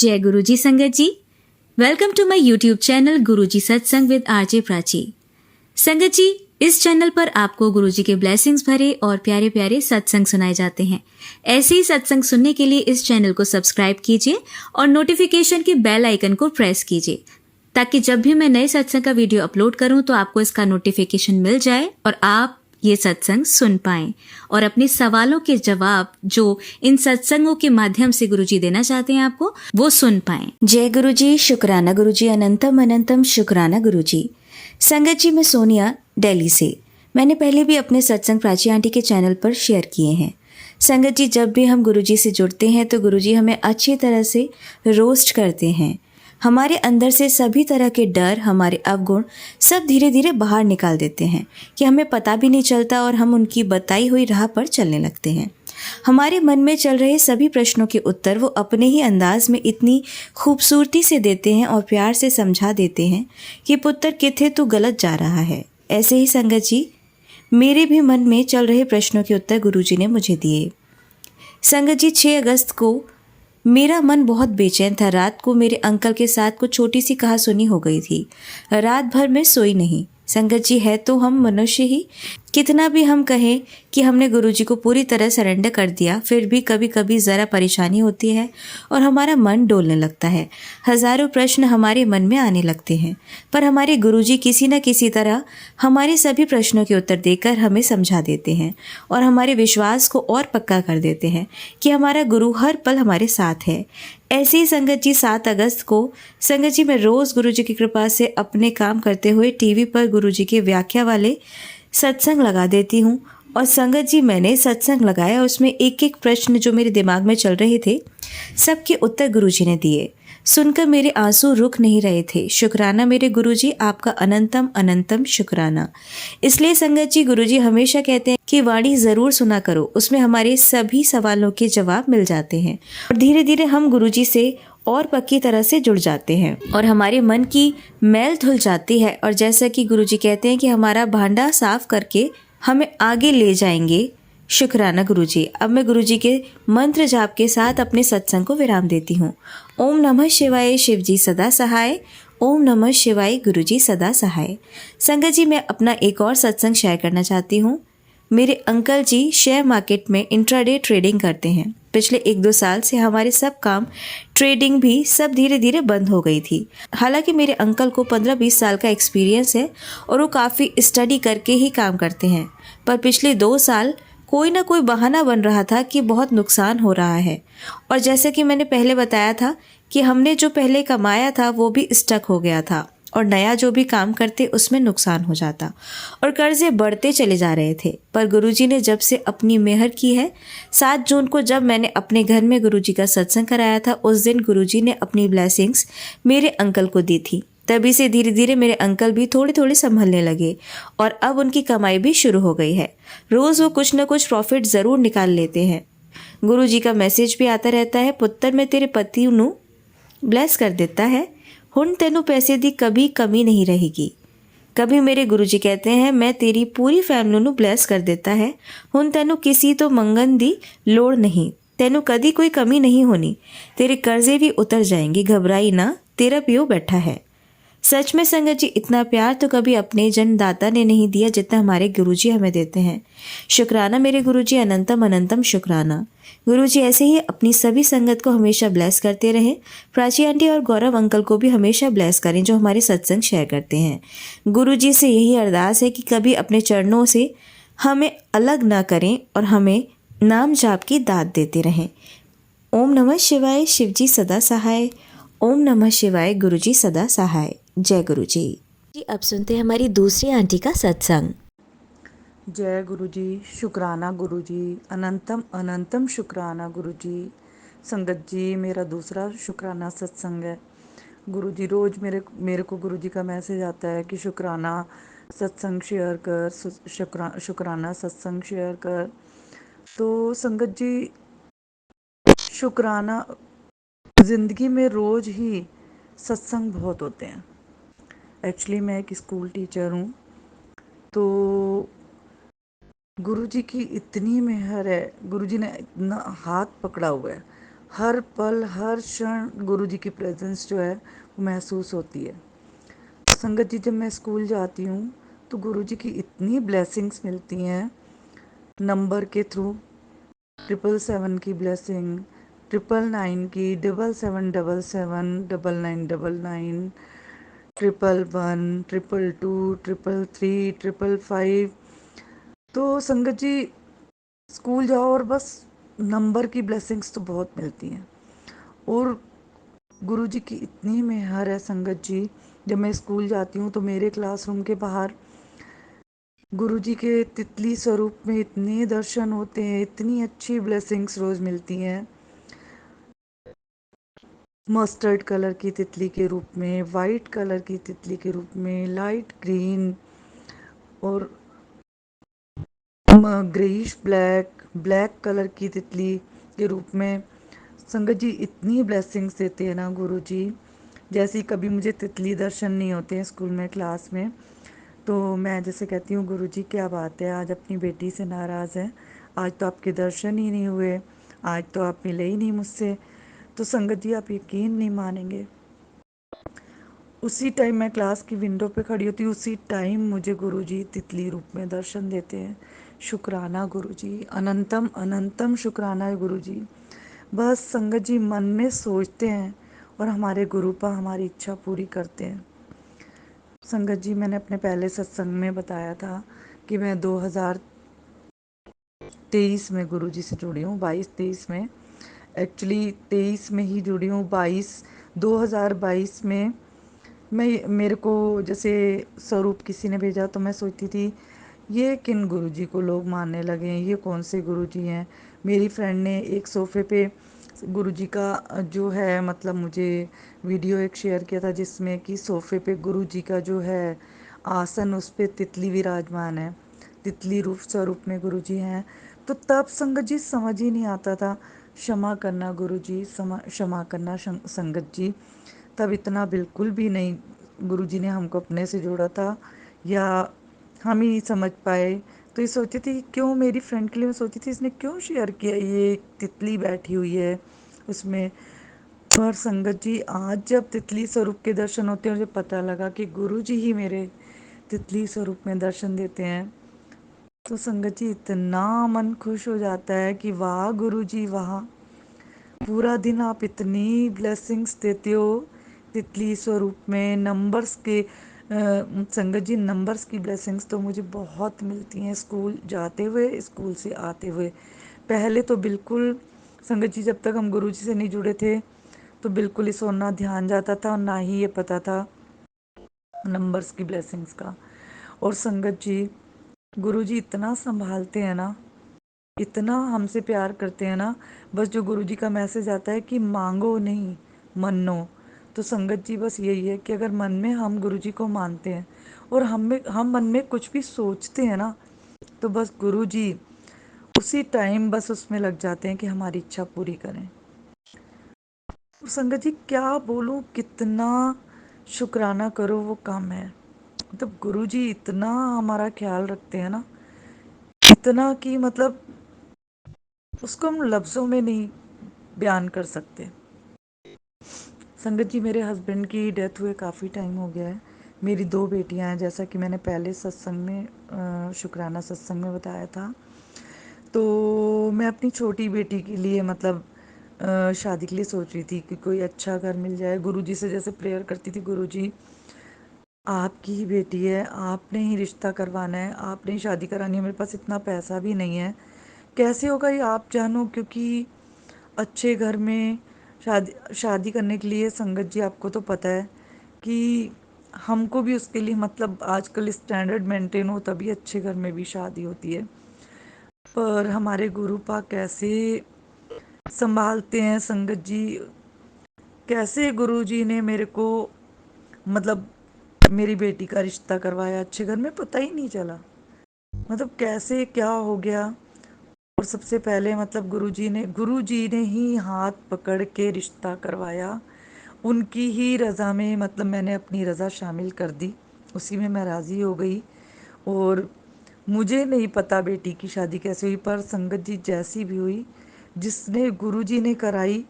जय गुरुजी संगत जी, welcome to my YouTube channel Guruji Satsang with RJ Prachi. संगत जी, इस चैनल पर आपको गुरुजी के ब्लेसिंग्स भरे और प्यारे प्यारे सत्संग सुनाए जाते हैं। ऐसे ही सत्संग सुनने के लिए इस चैनल को सब्सक्राइब कीजिए और नोटिफिकेशन के बेल आइकन को प्रेस कीजिए, ताकि जब भी मैं नए सत्संग का वीडियो अपलोड करूं तो आपको इसका नोटिफिकेशन मिल जाए और आप ये सत्संग सुन पाएं और अपने सवालों के जवाब जो इन सत्संगों के माध्यम से गुरुजी देना चाहते हैं आपको, वो सुन पाएं। जय गुरुजी, शुक्राना गुरुजी, अनंतम अनंतम शुक्राना गुरुजी। संगत जी, मैं सोनिया दिल्ली से। मैंने पहले भी अपने सत्संग प्राची आंटी के चैनल पर शेयर किए हैं। संगत जी, जब भी हम गुरुजी से जुड़ते हैं तो गुरुजी हमें अच्छी तरह से रोस्ट करते हैं। हमारे अंदर से सभी तरह के डर, हमारे अवगुण सब धीरे धीरे बाहर निकाल देते हैं कि हमें पता भी नहीं चलता और हम उनकी बताई हुई राह पर चलने लगते हैं। हमारे मन में चल रहे सभी प्रश्नों के उत्तर वो अपने ही अंदाज में इतनी खूबसूरती से देते हैं और प्यार से समझा देते हैं कि पुत्र किथे तू गलत जा रहा है। ऐसे ही संगत जी, मेरे भी मन में चल रहे प्रश्नों के उत्तर गुरुजी ने मुझे दिए। संगत जी, 6 अगस्त को मेरा मन बहुत बेचैन था। रात को मेरे अंकल के साथ कुछ छोटी सी कहासुनी हो गई थी। रात भर मैं सोई नहीं। संगत जी, है तो हम मनुष्य ही। कितना भी हम कहें कि हमने गुरुजी को पूरी तरह सरेंडर कर दिया, फिर भी कभी कभी ज़रा परेशानी होती है और हमारा मन डोलने लगता है। हज़ारों प्रश्न हमारे मन में आने लगते हैं, पर हमारे गुरुजी किसी न किसी तरह हमारे सभी प्रश्नों के उत्तर देकर हमें समझा देते हैं और हमारे विश्वास को और पक्का कर देते हैं कि हमारा गुरु हर पल हमारे साथ है। ऐसे ही संगत जी, 7 अगस्त को संगत जी मैं रोज़ गुरुजी की कृपा से अपने काम करते हुए टीवी पर गुरुजी के व्याख्या वाले सत्संग लगा देती हूँ। और संगत जी, मैंने सत्संग लगाया, उसमें एक एक प्रश्न जो मेरे दिमाग में चल रहे थे सबके उत्तर गुरुजी ने दिए। सुनकर मेरे आंसू रुक नहीं रहे थे। शुक्राना मेरे गुरुजी, आपका अनंतम अनंतम शुक्राना। इसलिए संगत जी, गुरुजी हमेशा कहते हैं कि वाणी ज़रूर सुना करो, उसमें हमारे सभी सवालों के जवाब मिल जाते हैं और धीरे धीरे हम गुरुजी से और पक्की तरह से जुड़ जाते हैं और हमारे मन की मैल धुल जाती है। और जैसा कि गुरुजी कहते हैं कि हमारा भांडा साफ करके हमें आगे ले जाएंगे। शुक्राना गुरुजी। अब मैं गुरुजी के मंत्र जाप के साथ अपने सत्संग को विराम देती हूँ। ओम नमः शिवाय, शिवजी सदा सहाय। ओम नमः शिवाय, गुरुजी सदा सहाय। संगत जी, मैं अपना एक और सत्संग शेयर करना चाहती हूँ। मेरे अंकल जी शेयर मार्केट में इंट्राडे ट्रेडिंग करते हैं। पिछले 1-2 साल से हमारे सब काम, ट्रेडिंग भी सब धीरे धीरे बंद हो गई थी। हालांकि मेरे अंकल को 15-20 साल का एक्सपीरियंस है और वो काफ़ी स्टडी करके ही काम करते हैं, पर पिछले 2 साल कोई ना कोई बहाना बन रहा था कि बहुत नुकसान हो रहा है। और जैसे कि मैंने पहले बताया था कि हमने जो पहले कमाया था वो भी स्टक हो गया था और नया जो भी काम करते उसमें नुकसान हो जाता और कर्जे बढ़ते चले जा रहे थे। पर गुरुजी ने जब से अपनी मेहर की है, 7 जून को जब मैंने अपने घर में गुरुजी का सत्संग कराया था, उस दिन गुरुजी ने अपनी ब्लेसिंग्स मेरे अंकल को दी थी। तभी से धीरे धीरे मेरे अंकल भी थोड़े थोड़े संभलने लगे और अब उनकी कमाई भी शुरू हो गई है। रोज़ वो कुछ न कुछ प्रॉफिट ज़रूर निकाल लेते हैं। गुरुजी का मैसेज भी आता रहता है, पुत्र मैं तेरे पति नू ब्लेस कर देता है, हुण तेनू पैसे दी कभी कमी नहीं रहेगी। कभी मेरे गुरुजी कहते हैं, मैं तेरी पूरी फैमिली नू ब्लेस कर देता है, हुण तेनू किसी तो मंगन दी लोड़ नहीं, तेनू कदी कोई कमी नहीं होनी, तेरे कर्जे भी उतर जाएंगे, घबराई ना, तेरा पियो बैठा है। सच में संगत जी, इतना प्यार तो कभी अपने जन्मदाता ने नहीं दिया जितना हमारे गुरुजी हमें देते हैं। शुक्राना मेरे गुरुजी, अनंतम अनंतम शुक्राना। गुरुजी ऐसे ही अपनी सभी संगत को हमेशा ब्लेस करते रहें। प्राची आंटी और गौरव अंकल को भी हमेशा ब्लेस करें जो हमारे सत्संग शेयर करते हैं। गुरुजी से यही अरदास है कि कभी अपने चरणों से हमें अलग ना करें और हमें नाम जाप की दात देते रहें। ओम नमः शिवाय, शिवजी सदा सहाय। ओम नमः शिवाय, गुरुजी सदा सहाय। जय गुरुजी जी। अब सुनते हैं हमारी दूसरी आंटी का सत्संग। जय गुरुजी, शुक्राना गुरुजी, अनंतम अनंतम शुक्राना गुरुजी। संगत जी, मेरा दूसरा शुक्राना सत्संग है। गुरुजी रोज़ मेरे को गुरुजी का मैसेज आता है कि शुक्राना सत्संग शेयर कर, शुक्राना सत्संग शेयर कर। तो संगत जी, शुक्राना ज़िंदगी में रोज़ ही सत्संग बहुत होते हैं। एक्चुअली मैं एक स्कूल टीचर हूँ, तो गुरुजी की इतनी मेहर है, गुरुजी ने इतना हाथ पकड़ा हुआ है, हर पल हर क्षण गुरु जी की प्रेजेंस जो है वो महसूस होती है। संगत जी, जब मैं स्कूल जाती हूँ तो गुरु जी की इतनी ब्लेसिंग्स मिलती हैं नंबर के थ्रू। 777 की ब्लेसिंग, 999 की, 7777, 9999, 111, 222, 333, 555। तो संगत जी, स्कूल जाओ और बस नंबर की ब्लेसिंग्स तो बहुत मिलती हैं। और गुरु जी की इतनी मेहर है संगत जी, जब मैं स्कूल जाती हूँ तो मेरे क्लासरूम के बाहर गुरु जी के तितली स्वरूप में इतने दर्शन होते हैं, इतनी अच्छी ब्लेसिंग्स रोज़ मिलती हैं। मस्टर्ड कलर की तितली के रूप में, वाइट कलर की तितली के रूप में, लाइट ग्रीन और ग्रेइश ब्लैक, ब्लैक कलर की तितली के रूप में। संगत जी, इतनी ब्लेसिंग्स देते हैं ना गुरु जी। जैसे ही कभी मुझे तितली दर्शन नहीं होते हैं स्कूल में, क्लास में, तो मैं जैसे कहती हूँ, गुरु जी क्या बात है, आज अपनी बेटी से नाराज़ हैं, आज तो आपके दर्शन ही नहीं हुए, आज तो आप मिले ही नहीं मुझसे। तो संगत जी, आप यकीन नहीं मानेंगे, उसी टाइम मैं क्लास की विंडो पे खड़ी होती हूँ, उसी टाइम मुझे गुरुजी तितली रूप में दर्शन देते हैं। शुक्राना गुरुजी, अनंतम अनंतम शुक्राना है गुरुजी। बस संगत जी, मन में सोचते हैं और हमारे गुरुपा हमारी इच्छा पूरी करते हैं। संगत जी, मैंने अपने पहले सत्संग में बताया था कि मैं 2023 में गुरुजी से जुड़ी हूँ, 22-23 में, एक्चुअली 23 में ही जुड़ी हूँ। 2022 में मैं, मेरे को जैसे स्वरूप किसी ने भेजा तो मैं सोचती थी ये किन गुरुजी को लोग मानने लगे हैं, ये कौन से गुरुजी हैं। मेरी फ्रेंड ने एक सोफ़े पे गुरुजी का जो है मतलब मुझे वीडियो एक शेयर किया था, जिसमें कि सोफ़े पे गुरुजी का जो है आसन, उस पे तितली विराजमान है, तितली रूप स्वरूप में गुरुजी हैं। तो तब संगत जी समझ ही नहीं आता था, क्षमा करना गुरुजी, क्षमा करना संगत जी, तब इतना बिल्कुल भी नहीं गुरुजी ने हमको अपने से जोड़ा था, या हम ही नहीं समझ पाए। तो ये सोची थी क्यों, मेरी फ्रेंड के लिए मैं सोची थी इसने क्यों शेयर किया, ये तितली बैठी हुई है उसमें। पर संगत जी, आज जब तितली स्वरूप के दर्शन होते हैं, मुझे पता लगा कि गुरुजी ही मेरे तितली स्वरूप में दर्शन देते हैं। तो संगत जी, इतना मन खुश हो जाता है कि वाह गुरुजी वाह, पूरा दिन आप इतनी ब्लेसिंग्स देते हो तितली स्वरूप में। नंबर्स के संगत जी, नंबर्स की ब्लेसिंग्स तो मुझे बहुत मिलती हैं स्कूल जाते हुए, स्कूल से आते हुए। पहले तो बिल्कुल संगत जी, जब तक हम गुरु जी से नहीं जुड़े थे तो बिल्कुल ही सोना ध्यान जाता था और ना ही ये पता था नंबर्स की ब्लेसिंग्स का। और संगत जी, गुरु जी इतना संभालते हैं ना, इतना हमसे प्यार करते हैं ना। बस जो गुरुजी का मैसेज आता है कि मांगो नहीं मनो, तो संगत जी बस यही है कि अगर मन में हम गुरुजी को मानते हैं और हम मन में कुछ भी सोचते हैं ना, तो बस गुरुजी उसी टाइम बस उसमें लग जाते हैं कि हमारी इच्छा पूरी करें। और संगत जी, क्या बोलूं, कितना शुक्राना करो वो कम है। मतलब गुरुजी इतना हमारा ख्याल रखते हैं ना, इतना कि मतलब उसको हम लफ्ज़ों में नहीं बयान कर सकते। संगत जी, मेरे हस्बैंड की डेथ हुए काफ़ी टाइम हो गया है। मेरी 2 बेटियां हैं, जैसा कि मैंने पहले सत्संग में शुक्राना सत्संग में बताया था। तो मैं अपनी छोटी बेटी के लिए मतलब शादी के लिए सोच रही थी कि कोई अच्छा घर मिल जाए। गुरुजी से जैसे प्रेयर करती थी, गुरुजी आपकी ही बेटी है, आपने ही रिश्ता करवाना है, आपने ही शादी करानी है, मेरे पास इतना पैसा भी नहीं है, कैसे होगा ये आप जानो। क्योंकि अच्छे घर में शादी शादी करने के लिए संगत जी, आपको तो पता है कि हमको भी उसके लिए मतलब आजकल स्टैंडर्ड मेंटेन हो तभी अच्छे घर में भी शादी होती है। पर हमारे गुरुपा कैसे संभालते हैं संगत जी, कैसे गुरुजी ने मेरे को मतलब मेरी बेटी का रिश्ता करवाया अच्छे घर में, पता ही नहीं चला मतलब कैसे क्या हो गया। और सबसे पहले मतलब गुरुजी ने ही हाथ पकड़ के रिश्ता करवाया, उनकी ही रज़ा में मतलब मैंने अपनी रज़ा शामिल कर दी, उसी में मैं राज़ी हो गई। और मुझे नहीं पता बेटी की शादी कैसे हुई, पर संगत जी जैसी भी हुई, जिसने गुरुजी ने कराई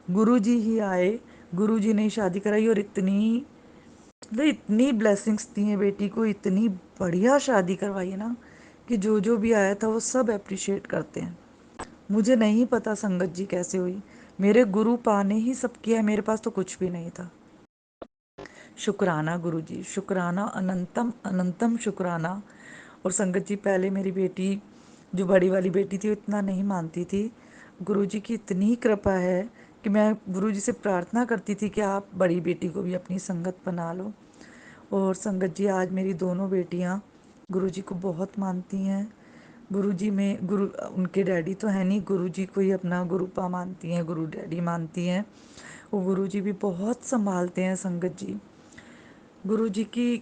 गुरुजी ही आए, गुरुजी ने ही शादी कराई और इतनी ब्लेसिंग्स दी हैं बेटी को, इतनी बढ़िया शादी करवाई है ना कि जो जो भी आया था वो सब अप्रिशिएट करते हैं। मुझे नहीं पता संगत जी कैसे हुई, मेरे गुरु पाने ही सब किया है, मेरे पास तो कुछ भी नहीं था। शुक्राना गुरुजी, शुक्राना, अनंतम अनंतम शुक्राना। और संगत जी, पहले मेरी बेटी, जो बड़ी वाली बेटी थी, वो इतना नहीं मानती थी। गुरुजी की इतनी कृपा है कि मैं गुरुजी से प्रार्थना करती थी कि आप बड़ी बेटी को भी अपनी संगत बना लो। और संगत जी, आज मेरी दोनों बेटियां गुरुजी को बहुत मानती हैं। गुरुजी में गुरु उनके डैडी तो है नहीं, गुरुजी को ही अपना गुरुपा मानती हैं, गुरु डैडी मानती हैं। वो गुरुजी भी बहुत संभालते हैं संगत जी। गुरुजी की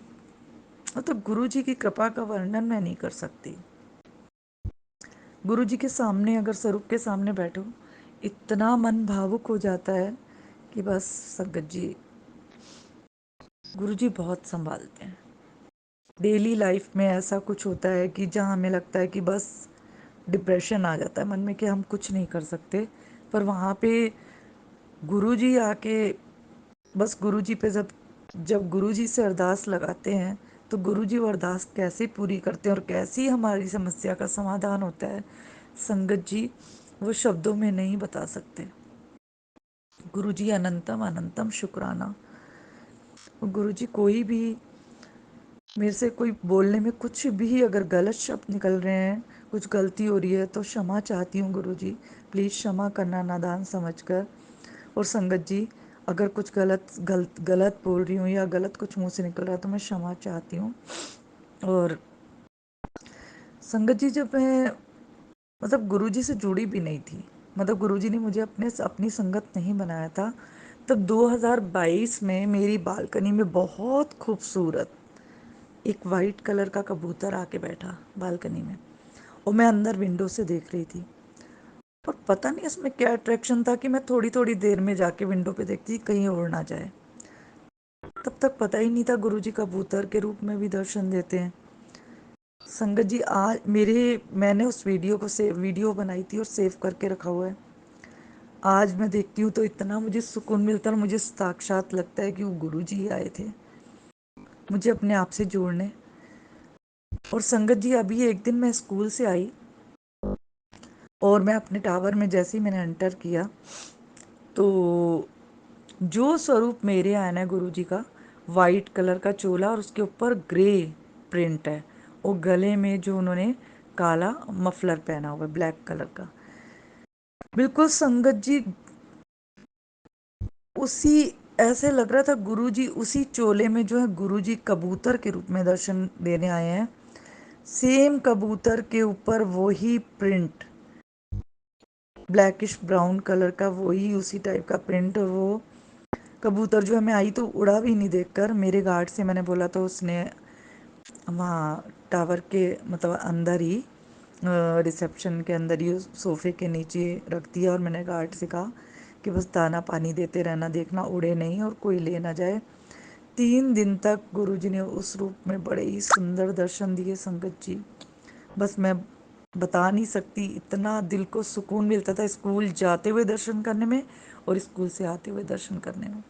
मतलब गुरुजी की कृपा का वर्णन मैं नहीं कर सकती। गुरुजी के सामने, अगर स्वरूप के सामने बैठो, इतना मन भावुक हो जाता है कि बस। संगत जी, गुरुजी बहुत संभालते हैं। डेली लाइफ में ऐसा कुछ होता है कि जहाँ हमें लगता है कि बस डिप्रेशन आ जाता है मन में कि हम कुछ नहीं कर सकते, पर वहाँ पे गुरुजी आके, बस गुरुजी पे जब जब गुरुजी से अरदास लगाते हैं तो गुरुजी वो अरदास कैसे पूरी करते हैं और कैसी हमारी समस्या का समाधान होता है, संगत जी वो शब्दों में नहीं बता सकते। गुरुजी अनंतम अनंतम शुक्राना। गुरुजी, कोई भी मेरे से कोई बोलने में कुछ भी अगर गलत शब्द निकल रहे हैं, कुछ गलती हो रही है, तो क्षमा चाहती हूँ गुरुजी, प्लीज़ क्षमा करना नादान समझकर। और संगत जी, अगर कुछ गलत बोल रही हूँ या गलत कुछ मुंह से निकल रहा है तो मैं क्षमा चाहती हूँ। और संगत जी, जब मैं मतलब गुरुजी से जुड़ी भी नहीं थी, मतलब गुरुजी ने मुझे अपनी संगत नहीं बनाया था, तब 2022 में मेरी बालकनी में बहुत खूबसूरत एक वाइट कलर का कबूतर आके बैठा बालकनी में, और मैं अंदर विंडो से देख रही थी। और पता नहीं इसमें क्या अट्रैक्शन था कि मैं थोड़ी थोड़ी देर में जाके विंडो पे देखती कहीं उड़ ना जाए। तब तक पता ही नहीं था गुरुजी कबूतर के रूप में भी दर्शन देते हैं। संगत जी, आज मैंने उस वीडियो बनाई थी और सेव करके रखा हुआ है। आज मैं देखती हूँ तो इतना मुझे सुकून मिलता है और मुझे साक्षात लगता है कि वो गुरुजी ही आए थे मुझे अपने आप से जोड़ने। और संगत जी, अभी एक दिन मैं स्कूल से आई और मैं अपने टावर में जैसे ही मैंने एंटर किया, तो जो स्वरूप मेरे आया ना गुरु जी का, वाइट कलर का चोला और उसके ऊपर ग्रे प्रिंट है, और गले में जो उन्होंने काला मफलर पहना हुआ है ब्लैक कलर का, बिल्कुल संगत जी उसी ऐसे लग रहा था गुरुजी उसी चोले में जो है गुरुजी कबूतर के रूप में दर्शन देने आए हैं। सेम कबूतर के ऊपर वही प्रिंट, ब्लैकिश ब्राउन कलर का वही उसी टाइप का प्रिंट। और वो कबूतर जो है, मैं आई तो उड़ा भी नहीं देखकर, मेरे गार्ड से मैंने बोला तो उसने वहाँ टावर के मतलब अंदर ही रिसेप्शन के अंदर ही सोफे के नीचे रख दिया। और मैंने गार्ड से कहा कि बस दाना पानी देते रहना, देखना उड़े नहीं और कोई ले ना जाए। 3 दिन तक गुरुजी ने उस रूप में बड़े ही सुंदर दर्शन दिए संगत जी, बस मैं बता नहीं सकती, इतना दिल को सुकून मिलता था स्कूल जाते हुए दर्शन करने में और स्कूल से आते हुए दर्शन करने में।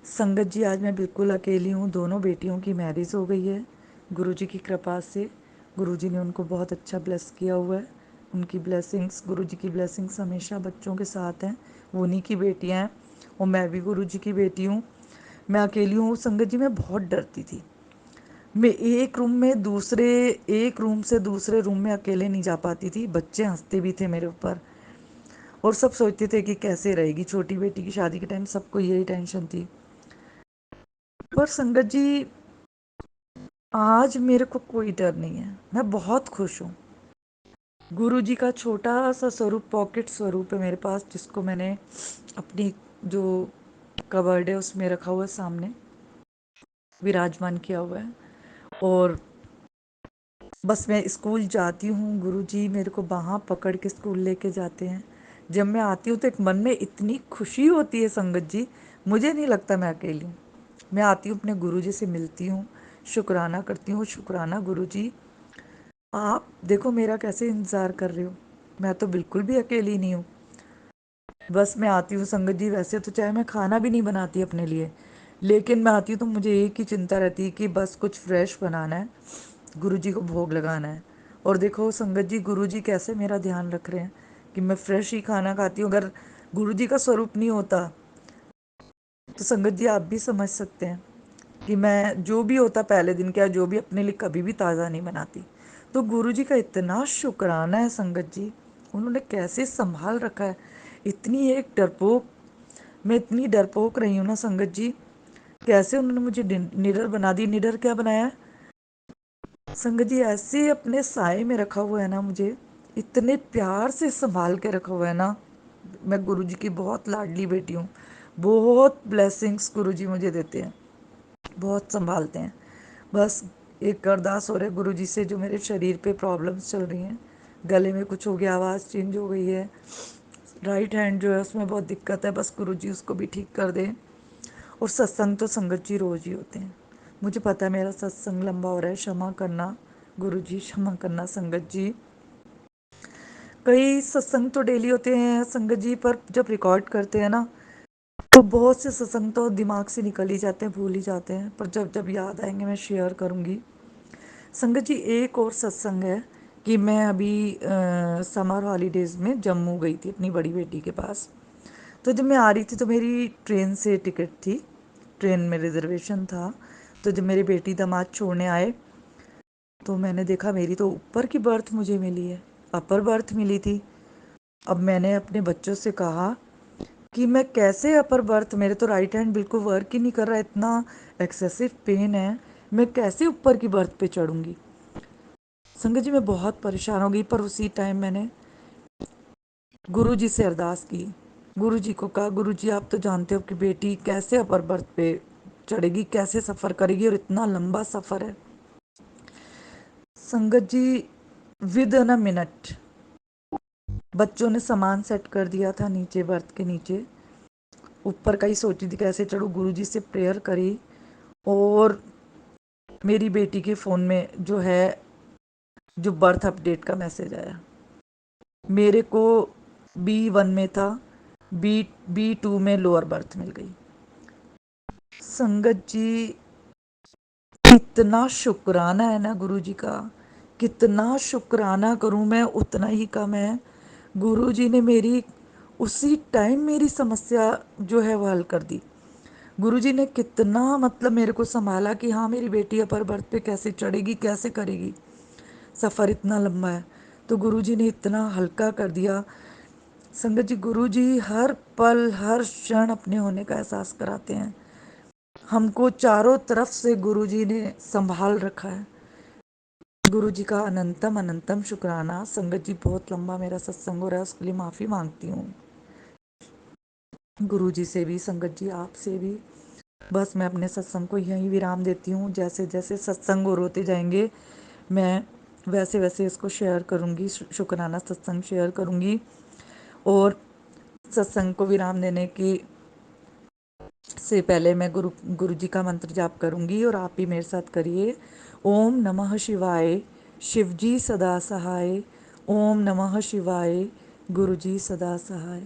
संगत जी, आज मैं बिल्कुल अकेली हूँ, दोनों बेटियों की मैरिज हो गई है गुरुजी की कृपा से। गुरुजी ने उनको बहुत अच्छा ब्लेस किया हुआ है। उनकी ब्लेसिंग्स, गुरुजी की ब्लेसिंग्स हमेशा बच्चों के साथ हैं। वो उन्हीं की बेटियाँ हैं और मैं भी गुरुजी की बेटी हूँ। मैं अकेली हूँ संगत जी, मैं बहुत डरती थी। मैं एक रूम से दूसरे रूम में अकेले नहीं जा पाती थी। बच्चे हंसते भी थे मेरे ऊपर और सब सोचते थे कि कैसे रहेगी, छोटी बेटी की शादी के टाइम सबको यही टेंशन थी। पर संगत जी, आज मेरे को कोई डर नहीं है, मैं बहुत खुश हूँ। गुरुजी का छोटा सा स्वरूप, पॉकेट स्वरूप है मेरे पास, जिसको मैंने अपनी जो कबर्ड है उसमें रखा हुआ है, सामने विराजमान किया हुआ है। और बस मैं स्कूल जाती हूँ, गुरुजी मेरे को बाहाँ पकड़ के स्कूल लेके जाते हैं। जब मैं आती हूँ तो एक मन में इतनी खुशी होती है संगत जी, मुझे नहीं लगता मैं अकेली हूँ। मैं आती हूँ, अपने गुरुजी से मिलती हूँ, शुक्राना करती हूँ, शुक्राना गुरुजी, आप देखो मेरा कैसे इंतज़ार कर रहे हो, मैं तो बिल्कुल भी अकेली नहीं हूँ। बस मैं आती हूँ संगत जी, वैसे तो चाहे मैं खाना भी नहीं बनाती अपने लिए, लेकिन मैं आती हूँ तो मुझे एक ही चिंता रहती है कि बस कुछ फ्रेश बनाना है, गुरु जी को भोग लगाना है। और देखो संगत जी, गुरु जी कैसे मेरा ध्यान रख रहे हैं कि मैं फ्रेश ही खाना खाती हूँ। अगर गुरु जी का स्वरूप नहीं होता तो संगत जी आप भी समझ सकते हैं कि मैं जो भी होता पहले दिन क्या, जो भी अपने लिए कभी भी ताज़ा नहीं बनाती। तो गुरु जी का इतना शुक्राना है संगत जी, उन्होंने कैसे संभाल रखा है। इतनी एक डरपोक, मैं इतनी डरपोक रही हूँ ना संगत जी, कैसे उन्होंने मुझे निडर बना दी। निडर क्या बनाया संगत जी, ऐसे अपने साए में रखा हुआ है ना मुझे, इतने प्यार से संभाल के रखा हुआ है ना। मैं गुरु जी की बहुत लाडली बेटी हूँ, बहुत ब्लेसिंग्स गुरु जी मुझे देते हैं, बहुत संभालते हैं। बस एक अरदास हो रहा है गुरु जी से, जो मेरे शरीर पे प्रॉब्लम्स चल रही हैं, गले में कुछ हो गया, आवाज़ चेंज हो गई है, राइट हैंड जो है उसमें बहुत दिक्कत है, बस गुरु जी उसको भी ठीक कर दें। और सत्संग तो संगत जी रोज़ ही होते हैं, मुझे पता है मेरा सत्संग लंबा हो रहा है, क्षमा करना गुरु जी, क्षमा करना संगत जी। कई सत्संग तो डेली होते हैं संगत जी, पर जब रिकॉर्ड करते हैं ना तो बहुत से सत्संग तो दिमाग से निकल ही जाते हैं, भूल ही जाते हैं, पर जब जब याद आएंगे मैं शेयर करूँगी संगत जी। एक और सत्संग है कि मैं अभी समर हॉलीडेज़ में जम्मू गई थी अपनी बड़ी बेटी के पास। तो जब मैं आ रही थी तो मेरी ट्रेन से टिकट थी, ट्रेन में रिजर्वेशन था। तो जब मेरी बेटी दामाद छोड़ने आए तो मैंने देखा मेरी तो ऊपर की बर्थ मुझे मिली है, अपर बर्थ मिली थी। अब मैंने अपने बच्चों से कहा कि मैं कैसे अपर बर्थ, मेरे तो राइट हैंड बिल्कुल वर्क ही नहीं कर रहा, इतना एक्सेसिव पेन है, मैं कैसे ऊपर की बर्थ पे चढ़ूंगी। संगत जी मैं बहुत परेशान हो गई, पर उसी टाइम मैंने गुरु जी से अरदास की, गुरु जी को कहा गुरु जी आप तो जानते हो कि बेटी कैसे अपर बर्थ पे चढ़ेगी, कैसे सफ़र करेगी, और इतना लंबा सफ़र है संगत जी। विद इन अ मिनट बच्चों ने सामान सेट कर दिया था नीचे बर्थ के नीचे, ऊपर का ही सोची थी कैसे चढ़ूँ, गुरु जी से प्रेयर करी, और मेरी बेटी के फ़ोन में जो है जो बर्थ अपडेट का मैसेज आया, मेरे को B1 में था, B2 में लोअर बर्थ मिल गई। संगत जी कितना शुक्राना है ना गुरु जी का, कितना शुक्राना करूं मैं उतना ही कम है। गुरु जी ने मेरी उसी टाइम मेरी समस्या जो है वो हल कर दी। गुरु जी ने कितना मतलब मेरे को संभाला कि हाँ मेरी बेटी अपर बर्थ पे कैसे चढ़ेगी, कैसे करेगी, सफ़र इतना लंबा है। तो गुरु जी ने इतना हल्का कर दिया। संगत जी गुरु जी हर पल हर क्षण अपने होने का एहसास कराते हैं, हमको चारों तरफ से गुरु जी ने संभाल रखा है। गुरु जी का अनंतम अनंतम शुक्राना। संगत जी बहुत लंबा मेरा सत्संग हो रहा है, उसके लिए माफ़ी मांगती हूँ गुरु जी से भी, संगत जी आपसे भी। बस मैं अपने सत्संग को यहीं विराम देती हूँ, जैसे जैसे सत्संग और होते जाएंगे मैं वैसे वैसे इसको शेयर करूँगी, शुक्राना सत्संग शेयर करूँगी। और सत्संग को विराम देने की से पहले मैं गुरु जी का मंत्र जाप करूंगी और आप भी मेरे साथ करिए। ओम नमः शिवाय, शिव जी सदा सहाय। ओम नमः शिवाय, गुरु जी सदा सहाय।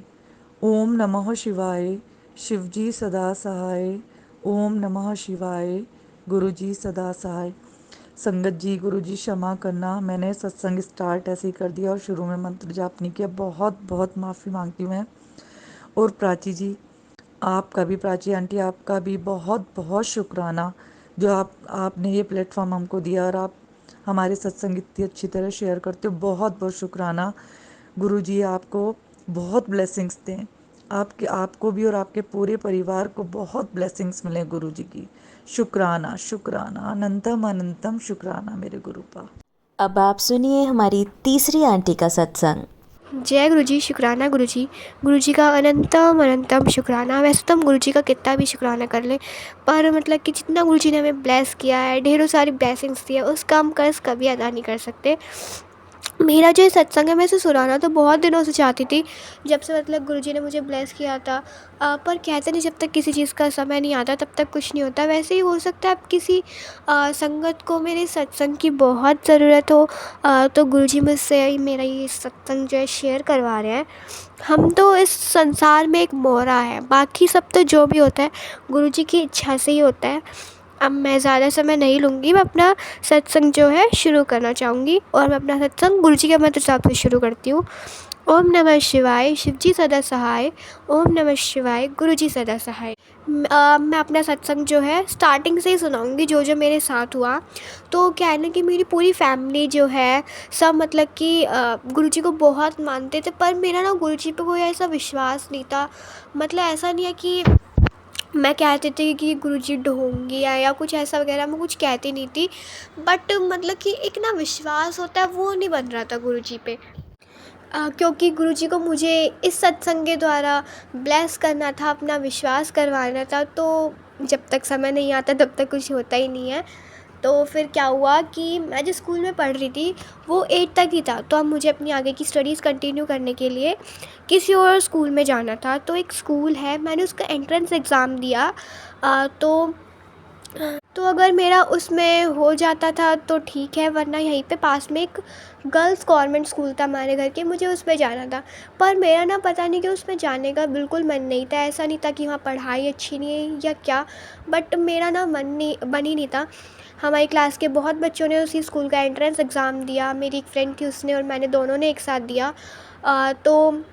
ओम नमः शिवाय, शिव जी सदा सहाय। ओम नमः शिवाय, गुरु जी सदा सहाय। संगत जी गुरु जी क्षमा करना, मैंने सत्संग स्टार्ट ऐसे ही कर दिया और शुरू में मंत्र जाप नहीं किया, बहुत बहुत माफ़ी मांगती हूँ मैं। और प्राची जी आपका भी, प्राची आंटी आपका भी बहुत बहुत शुक्राना, जो आपने ये प्लेटफॉर्म हमको दिया और आप हमारे सत्संग इतनी अच्छी तरह शेयर करते हो, बहुत बहुत शुक्राना। गुरु जी आपको बहुत ब्लेसिंग्स दें, आपके आपको भी और आपके पूरे परिवार को बहुत ब्लेसिंग्स मिले गुरु जी की। शुक्राना शुक्राना, अनंतम अनंतम शुक्राना मेरे गुरु का। अब आप सुनिए हमारी तीसरी आंटी का सत्संग। जय गुरु जी, शुक्राना गुरु जी का अनंतम अनंतम शुक्राना। वैसे तो हम गुरु जी का कितना भी शुक्राना कर लें, पर मतलब कि जितना गुरु जी ने हमें ब्लेस किया है, ढेरों सारी ब्लेसिंग्स दी है, उसका हम कर्ज कभी अदा नहीं कर सकते। मेरा जो ये सत्संग है मैं इसे सुनाना तो बहुत दिनों से चाहती थी, जब से मतलब गुरुजी ने मुझे ब्लेस किया था। पर कहते नहीं, जब तक किसी चीज़ का समय नहीं आता तब तक कुछ नहीं होता। वैसे ही हो सकता है अब किसी संगत को मेरे सत्संग की बहुत ज़रूरत हो, तो गुरुजी मुझसे मेरा ये सत्संग जो है शेयर करवा रहे हैं। हम तो इस संसार में एक मोहरा है, बाकी सब तो जो भी होता है गुरुजी की इच्छा से ही होता है। अब मैं ज़्यादा समय नहीं लूँगी, मैं अपना सत्संग जो है शुरू करना चाहूँगी, और मैं अपना सत्संग गुरुजी के मंत्र जाप से शुरू करती हूँ। ओम नमः शिवाय, शिवजी सदा सहाय। ओम नमः शिवाय, गुरुजी सदा सहाय। मैं अपना सत्संग जो है स्टार्टिंग से ही सुनाऊँगी, जो जो मेरे साथ हुआ। तो क्या है ना कि मेरी पूरी फैमिली जो है सब मतलब कि गुरुजी को बहुत मानते थे, पर मेरा ना गुरुजी पे कोई ऐसा विश्वास नहीं था। मतलब ऐसा नहीं है कि मैं कहती थी कि गुरुजी ढोंगी है या कुछ ऐसा वगैरह, मैं कुछ कहती नहीं थी। बट मतलब कि एक ना विश्वास होता है वो नहीं बन रहा था गुरुजी पे। क्योंकि गुरुजी को मुझे इस सत्संग के द्वारा ब्लेस करना था, अपना विश्वास करवाना था। तो जब तक समय नहीं आता तब तक कुछ होता ही नहीं है। तो फिर क्या हुआ कि मैं जिस स्कूल में पढ़ रही थी वो 8 तक ही था, तो अब मुझे अपनी आगे की स्टडीज़ कंटिन्यू करने के लिए किसी और स्कूल में जाना था। तो एक स्कूल है, मैंने उसका एंट्रेंस एग्ज़ाम दिया। तो अगर मेरा उसमें हो जाता था तो ठीक है, वरना यहीं पे पास में एक गर्ल्स गवर्नमेंट स्कूल था हमारे घर के, मुझे उसमें जाना था। पर मेरा ना पता नहीं कि उसमें जाने का बिल्कुल मन नहीं था। ऐसा नहीं था कि वहाँ पढ़ाई अच्छी नहीं है या क्या, बट मेरा ना मन नहीं बन ही नहीं था। हमारी क्लास के बहुत बच्चों ने उसी स्कूल का एंट्रेंस एग्ज़ाम दिया। मेरी एक फ्रेंड थी, उसने और मैंने दोनों ने एक साथ दिया। तो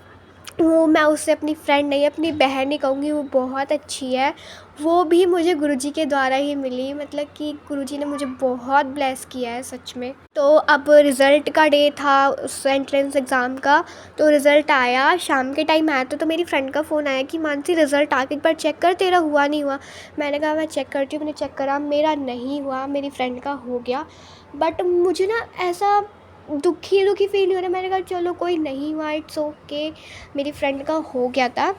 वो, मैं उससे अपनी फ्रेंड नहीं अपनी बहन ही कहूँगी, वो बहुत अच्छी है। वो भी मुझे गुरुजी के द्वारा ही मिली, मतलब कि गुरुजी ने मुझे बहुत ब्लेस किया है सच में। तो अब रिज़ल्ट का डे था उस एंट्रेंस एग्ज़ाम का। तो रिज़ल्ट आया, शाम के टाइम आया। तो मेरी फ्रेंड का फ़ोन आया कि मानसी रिज़ल्ट आके एक बार चेक कर, तेरा हुआ नहीं हुआ। मैंने कहा मैं चेक करती हूँ। मैंने चेक करा, मेरा नहीं हुआ, मेरी फ्रेंड का हो गया। बट मुझे ना ऐसा दुखी फील हो रहा है। मैंने कहा चलो कोई नहीं हुआ, इट्स ओके। मेरी फ्रेंड का हो गया था।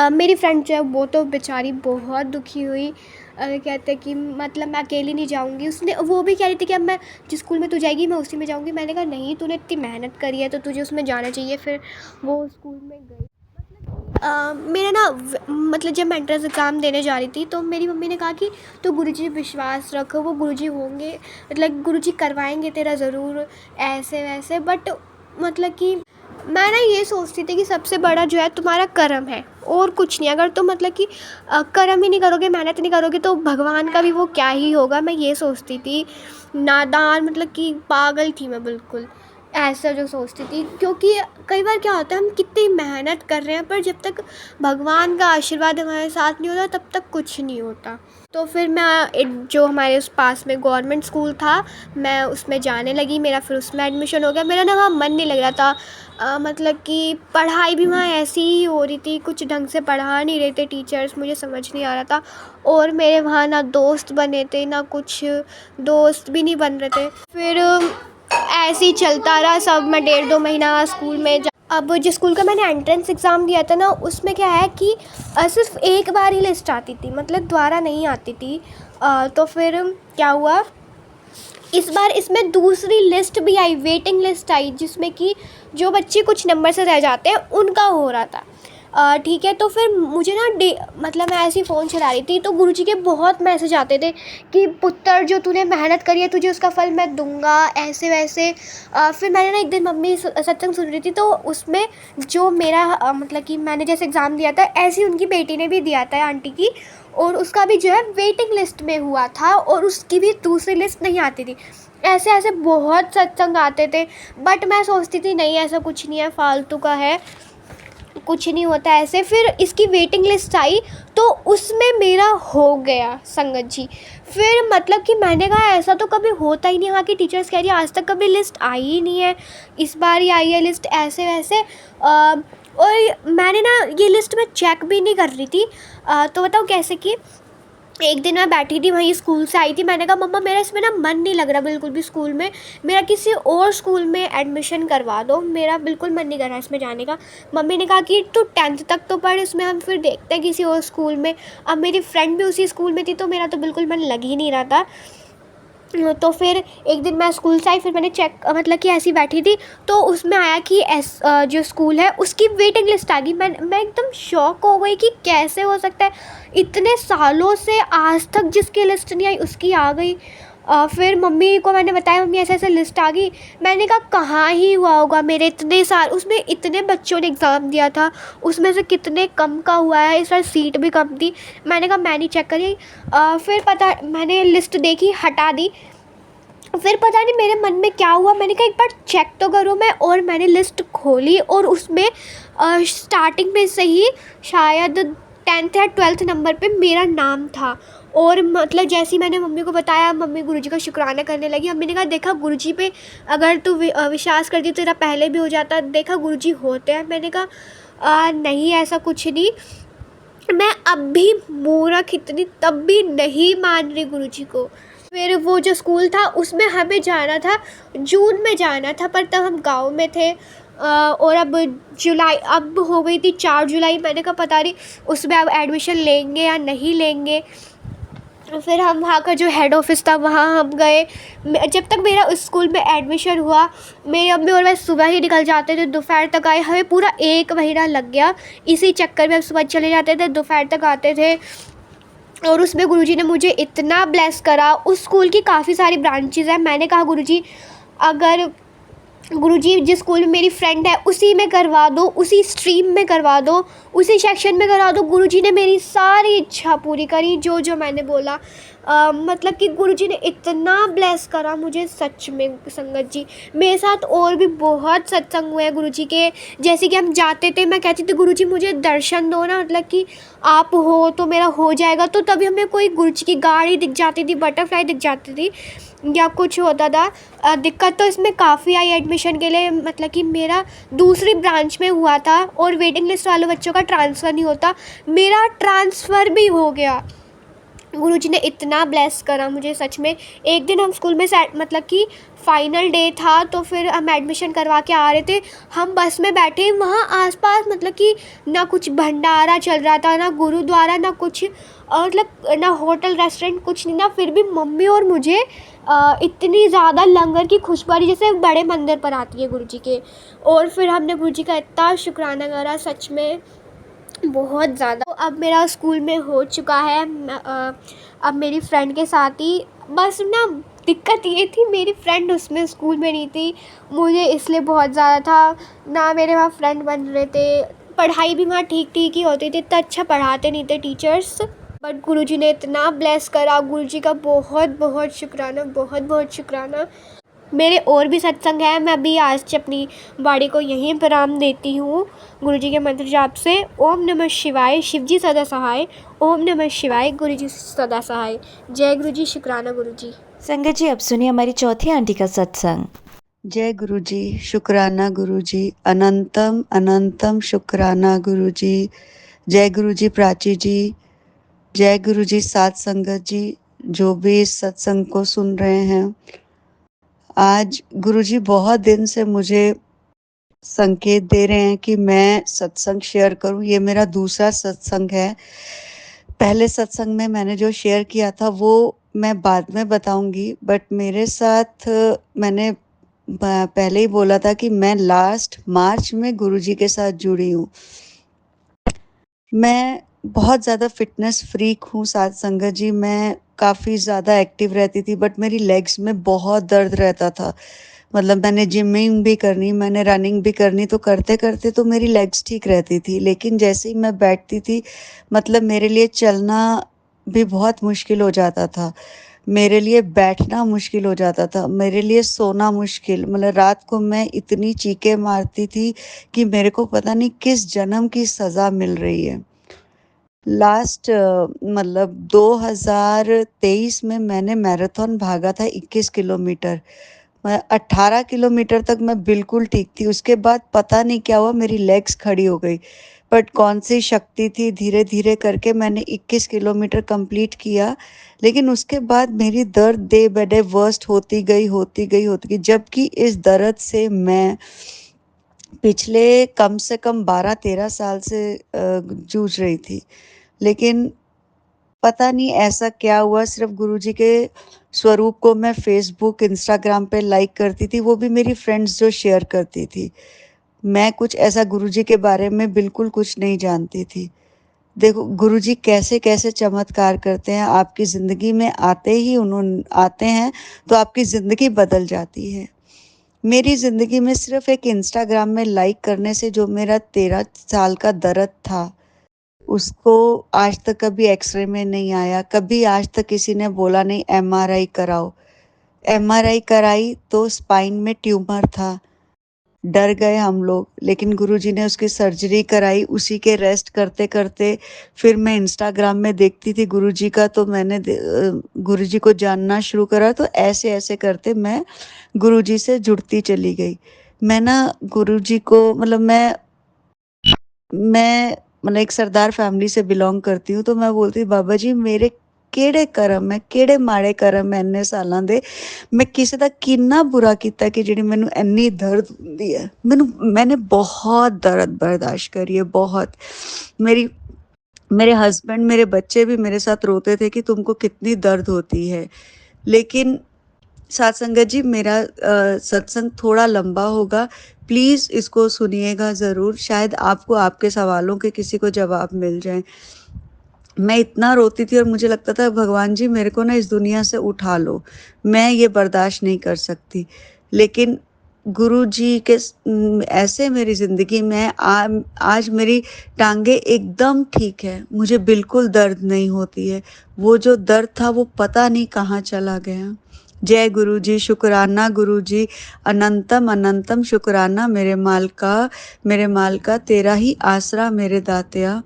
मेरी फ्रेंड जो है वो तो बेचारी बहुत दुखी हुई। कहते कि मतलब मैं अकेली नहीं जाऊंगी। उसने वो भी कह रही थी कि अब मैं जिस स्कूल में तू जाएगी मैं उसी में जाऊंगी। मैंने कहा नहीं, तूने इतनी मेहनत करी है तो तुझे उसमें जाना चाहिए। फिर वो स्कूल में गई। मेरा ना मतलब जब मैं एंट्रेंस एग्ज़ाम देने जा रही थी तो मेरी मम्मी ने कहा कि तो गुरुजी पे विश्वास रखो, वो गुरुजी होंगे, मतलब गुरुजी करवाएंगे तेरा ज़रूर, ऐसे वैसे। बट मतलब कि मैं ना ये सोचती थी कि सबसे बड़ा जो है तुम्हारा कर्म है और कुछ नहीं। अगर तुम मतलब कि कर्म ही नहीं करोगे, मेहनत नहीं करोगे, तो भगवान का भी वो क्या ही होगा। मैं ये सोचती थी। नादान, मतलब कि पागल थी मैं बिल्कुल, ऐसा जो सोचती थी। क्योंकि कई बार क्या होता है, हम कितनी मेहनत कर रहे हैं पर जब तक भगवान का आशीर्वाद हमारे साथ नहीं होता तब तक कुछ नहीं होता। तो फिर मैं एक जो हमारे उस पास में गवर्नमेंट स्कूल था, मैं उसमें जाने लगी। मेरा फिर उसमें एडमिशन हो गया। मेरा ना वहाँ मन नहीं लग रहा था। मतलब कि पढ़ाई भी वहाँ ऐसी ही हो रही थी, कुछ ढंग से पढ़ा नहीं रहे थे टीचर्स, मुझे समझ नहीं आ रहा था। और मेरे वहाँ ना दोस्त बने थे ना कुछ, दोस्त भी नहीं बन रहे थे। फिर ऐसे ही चलता रहा सब। मैं 1.5-2 महीना स्कूल में अब जिस स्कूल का मैंने एंट्रेंस एग्ज़ाम दिया था ना, उसमें क्या है कि सिर्फ एक बार ही लिस्ट आती थी, मतलब दोबारा नहीं आती थी। तो फिर क्या हुआ, इस बार इसमें दूसरी लिस्ट भी आई, वेटिंग लिस्ट आई, जिसमें कि जो बच्चे कुछ नंबर से रह जाते हैं उनका हो रहा था। ठीक है। तो फिर मुझे ना मतलब मैं ऐसे ही फ़ोन चला रही थी तो गुरुजी के बहुत मैसेज आते थे कि पुत्र जो तूने मेहनत करी है तुझे उसका फल मैं दूंगा, ऐसे वैसे। फिर मैंने ना एक दिन मम्मी सत्संग सुन रही थी तो उसमें जो मेरा मतलब कि मैंने जैसे एग्ज़ाम दिया था ऐसे ही उनकी बेटी ने भी दिया था, आंटी की, और उसका भी जो है वेटिंग लिस्ट में हुआ था और उसकी भी दूसरी लिस्ट नहीं आती थी। ऐसे ऐसे बहुत सत्संग आते थे। बट मैं सोचती थी नहीं, ऐसा कुछ नहीं है, फालतू का है, कुछ नहीं होता ऐसे। फिर इसकी वेटिंग लिस्ट आई तो उसमें मेरा हो गया संगत जी। फिर मतलब कि मैंने कहा ऐसा तो कभी होता ही नहीं। यहाँ की टीचर्स कह रही है आज तक कभी लिस्ट आई ही नहीं है, इस बार ही आई है लिस्ट, ऐसे वैसे। और मैंने ना ये लिस्ट में चेक भी नहीं कर रही थी। तो बताओ कैसे कि एक दिन मैं बैठी थी वहीं, स्कूल से आई थी। मैंने कहा मम्मा मेरा इसमें ना मन नहीं लग रहा बिल्कुल भी स्कूल में, मेरा किसी और स्कूल में एडमिशन करवा दो, मेरा बिल्कुल मन नहीं कर रहा इसमें जाने का। मम्मी ने कहा कि तू 10th तक तो पढ़, इसमें हम फिर देखते हैं किसी और स्कूल में। अब मेरी फ्रेंड भी उसी स्कूल में थी तो मेरा तो बिल्कुल मन लग ही नहीं रहा था। तो फिर एक दिन मैं स्कूल से आई, फिर मैंने चेक मतलब कि ऐसी बैठी थी, तो उसमें आया कि जो स्कूल है उसकी वेटिंग लिस्ट आ गई। मैं एकदम शॉक हो गई कि कैसे हो सकता है, इतने सालों से आज तक जिसकी लिस्ट नहीं आई उसकी आ गई। फिर मम्मी को मैंने बताया, मम्मी ऐसे ऐसे लिस्ट आ गई। मैंने कहा कहाँ ही हुआ होगा, मेरे इतने साल उसमें इतने बच्चों ने एग्ज़ाम दिया था, उसमें से कितने कम का हुआ है, इस बार सीट भी कम थी। मैंने कहा मैं नहीं चेक करी। फिर पता मैंने लिस्ट देखी, हटा दी। फिर पता नहीं मेरे मन में क्या हुआ, मैंने कहा एक बार चेक तो करूँ मैं, और मैंने लिस्ट खोली और उसमें स्टार्टिंग में से ही शायद 10th या 12th नंबर पे मेरा नाम था। और मतलब जैसे ही मैंने मम्मी को बताया, मम्मी गुरुजी का शुक्राना करने लगी। मम्मी ने कहा देखा गुरुजी पे अगर तू विश्वास करती तो तेरा पहले भी हो जाता, देखा गुरुजी होते हैं। मैंने कहा नहीं ऐसा कुछ नहीं, मैं अब भी मूर्ख इतनी तब भी नहीं मान रही गुरुजी को। फिर वो जो स्कूल था उसमें हमें जाना था, जून में जाना था, पर तब हम गांव में थे। और अब हो गई थी 4 जुलाई। मैंने कहा पता नहीं उसमें अब एडमिशन लेंगे या नहीं लेंगे। फिर हम वहाँ का जो हेड ऑफ़िस था वहाँ हम गए। जब तक मेरा उस स्कूल में एडमिशन हुआ, मेरी अम्मी और मैं सुबह ही निकल जाते थे, दोपहर तक आए। हमें पूरा 1 महीना लग गया इसी चक्कर में। हम सुबह चले जाते थे, दोपहर तक आते थे। और उसमें गुरुजी ने मुझे इतना ब्लेस करा। उस स्कूल की काफ़ी सारी ब्रांचेज़ हैं। मैंने कहा गुरुजी अगर गुरुजी जिस स्कूल में मेरी फ्रेंड है उसी में करवा दो, उसी स्ट्रीम में करवा दो, उसी सेक्शन में करवा दो। गुरुजी ने मेरी सारी इच्छा पूरी करी, जो जो मैंने बोला। मतलब कि गुरुजी ने इतना ब्लेस करा मुझे, सच में संगत जी। मेरे साथ और भी बहुत सत्संग हुए हैं गुरुजी के। जैसे कि हम जाते थे, मैं कहती थी गुरुजी मुझे दर्शन दो ना, मतलब कि आप हो तो मेरा हो जाएगा। तो तभी हमें कोई गुरुजी की गाड़ी दिख जाती थी, बटरफ्लाई दिख जाती थी, या कुछ होता था। दिक्कत तो इसमें काफ़ी आई एडमिशन के लिए, मतलब कि मेरा दूसरी ब्रांच में हुआ था और वेटिंग लिस्ट वाले बच्चों का ट्रांसफ़र नहीं होता, मेरा ट्रांसफ़र भी हो गया। गुरुजी ने इतना ब्लेस करा मुझे, सच में। एक दिन हम स्कूल में मतलब कि फ़ाइनल डे था, तो फिर हम एडमिशन करवा के आ रहे थे। हम बस में बैठे, वहाँ आसपास मतलब कि ना कुछ भंडारा चल रहा था, ना गुरुद्वारा, ना कुछ मतलब ना होटल रेस्टोरेंट, कुछ नहीं ना। फिर भी मम्मी और मुझे इतनी ज़्यादा लंगर की खुशबू आ रही जैसे बड़े मंदिर पर आती है गुरुजी के। और फिर हमने गुरुजी का इतना शुक्राना करा, सच में बहुत ज़्यादा। तो अब मेरा स्कूल में हो चुका है। अब मेरी फ्रेंड के साथ ही, बस ना दिक्कत ये थी मेरी फ्रेंड उसमें स्कूल में नहीं थी, मुझे इसलिए बहुत ज़्यादा था ना, मेरे वहाँ फ्रेंड बन रहे थे। पढ़ाई भी वहाँ ठीक ठीक ही होती थी, इतना अच्छा पढ़ाते नहीं थे टीचर्स। बट गुरुजी ने इतना ब्लेस करा, गुरुजी का बहुत बहुत शुक्राना, बहुत बहुत शुक्राना। मेरे और भी सत्संग हैं, मैं अभी आज अपनी बाड़ी को यहीं विराम देती हूँ गुरुजी के मंत्र जाप से। ओम नमः शिवाय, शिवजी सदा सहाय। ओम नमः शिवाय, गुरुजी सदा सहाय। जय गुरुजी, शुक्राना गुरुजी। संगत जी, अब सुनिए हमारी चौथी आंटी का सत्संग। जय गुरुजी, शुक्राना गुरुजी, अनंतम अनंतम शुक्राना गुरुजी। जय गुरुजी प्राची जी, जय गुरुजी साथ संगत जी, जो भी इस सत्संग को सुन रहे हैं। आज गुरुजी बहुत दिन से मुझे संकेत दे रहे हैं कि मैं सत्संग शेयर करूं। ये मेरा दूसरा सत्संग है। पहले सत्संग में मैंने जो शेयर किया था वो मैं बाद में बताऊंगी, बट मेरे साथ मैंने पहले ही बोला था कि मैं लास्ट मार्च में गुरुजी के साथ जुड़ी हूँ। मैं बहुत ज़्यादा फिटनेस फ्रीक हूँ साथ संगत जी। मैं काफ़ी ज़्यादा एक्टिव रहती थी, बट मेरी लेग्स में बहुत दर्द रहता था। मतलब मैंने जिमिंग भी करनी, मैंने रनिंग भी करनी, तो करते करते तो मेरी लेग्स ठीक रहती थी, लेकिन जैसे ही मैं बैठती थी, मतलब मेरे लिए चलना भी बहुत मुश्किल हो जाता था, मेरे लिए बैठना मुश्किल हो जाता था, मेरे लिए सोना मुश्किल। मतलब रात को मैं इतनी चीखें मारती थी कि मेरे को पता नहीं किस जन्म की सज़ा मिल रही है। लास्ट मतलब 2023 में मैंने मैराथन भागा था 21 किलोमीटर। मैं 18 किलोमीटर तक मैं बिल्कुल ठीक थी, उसके बाद पता नहीं क्या हुआ, मेरी लेग्स खड़ी हो गई। बट कौन सी शक्ति थी, धीरे धीरे करके मैंने 21 किलोमीटर कंप्लीट किया, लेकिन उसके बाद मेरी दर्द डे बाय डे वर्स्ट होती गई। जबकि इस दर्द से मैं पिछले कम से कम 12-13 साल से जूझ रही थी, लेकिन पता नहीं ऐसा क्या हुआ, सिर्फ गुरुजी के स्वरूप को मैं फेसबुक, इंस्टाग्राम पे लाइक करती थी, वो भी मेरी फ्रेंड्स जो शेयर करती थी। मैं कुछ ऐसा गुरुजी के बारे में बिल्कुल कुछ नहीं जानती थी। देखो गुरुजी कैसे-कैसे चमत्कार करते हैं, आपकी ज़िंदगी में आते हैं तो आपकी ज़िंदगी बदल जाती है। मेरी ज़िंदगी में सिर्फ़ एक इंस्टाग्राम में लाइक करने से जो मेरा 13 साल का दर्द था, उसको आज तक कभी एक्स-रे में नहीं आया, कभी आज तक किसी ने बोला नहीं एमआरआई कराओ। एमआरआई कराई तो स्पाइन में ट्यूमर था। डर गए हम लोग, लेकिन गुरुजी ने उसकी सर्जरी कराई। उसी के रेस्ट करते-करते फिर मैं इंस्टाग्राम में देखती थी गुरुजी का, तो गुरुजी को जानना शुरू करा, तो ऐसे-ऐसे करते मैं गुरुजी से जुड़ती चली गई। मैं ना गुरुजी को मतलब मैं मतलब एक सरदार फैमिली से बिलॉन्ग करती हूँ, तो मैं बोलती बाबा जी मेरे ਕਿਹੜੇ ਕਰਮ ਹੈ, ਕਿਹੜੇ ਮਾੜੇ ਕਰਮ ਹੈ ਇੰਨੇ ਸਾਲਾਂ ਦੇ, ਮੈਂ ਕਿਸੇ ਦਾ ਕਿੰਨਾ ਬੁਰਾ ਕੀਤਾ ਕਿ ਜਿਹੜੀ ਮੈਨੂੰ ਇੰਨੀ ਦਰਦ ਹੁੰਦੀ ਹੈ। मैंने बहुत दर्द बर्दाश्त करी है, बहुत। मेरी मेरे हस्बैंड, मेरे बच्चे भी मेरे साथ रोते थे कि तुमको कितनी दर्द होती है। लेकिन साथ संगत जी, मेरा सत्संग थोड़ा लंबा होगा, प्लीज़ इसको सुनिएगा ज़रूर, शायद आपको आपके सवालों के किसी को जवाब मिल जाए। मैं इतना रोती थी और मुझे लगता था भगवान जी मेरे को ना इस दुनिया से उठा लो, मैं ये बर्दाश्त नहीं कर सकती। लेकिन गुरुजी के ऐसे मेरी ज़िंदगी में आज मेरी टाँगें एकदम ठीक है, मुझे बिल्कुल दर्द नहीं होती है। वो जो दर्द था वो पता नहीं कहाँ चला गया। जय गुरुजी, शुक्राना गुरुजी, अनंतम अनंतम शुक्राना मेरे मालिका, तेरा ही आसरा मेरे दातिया।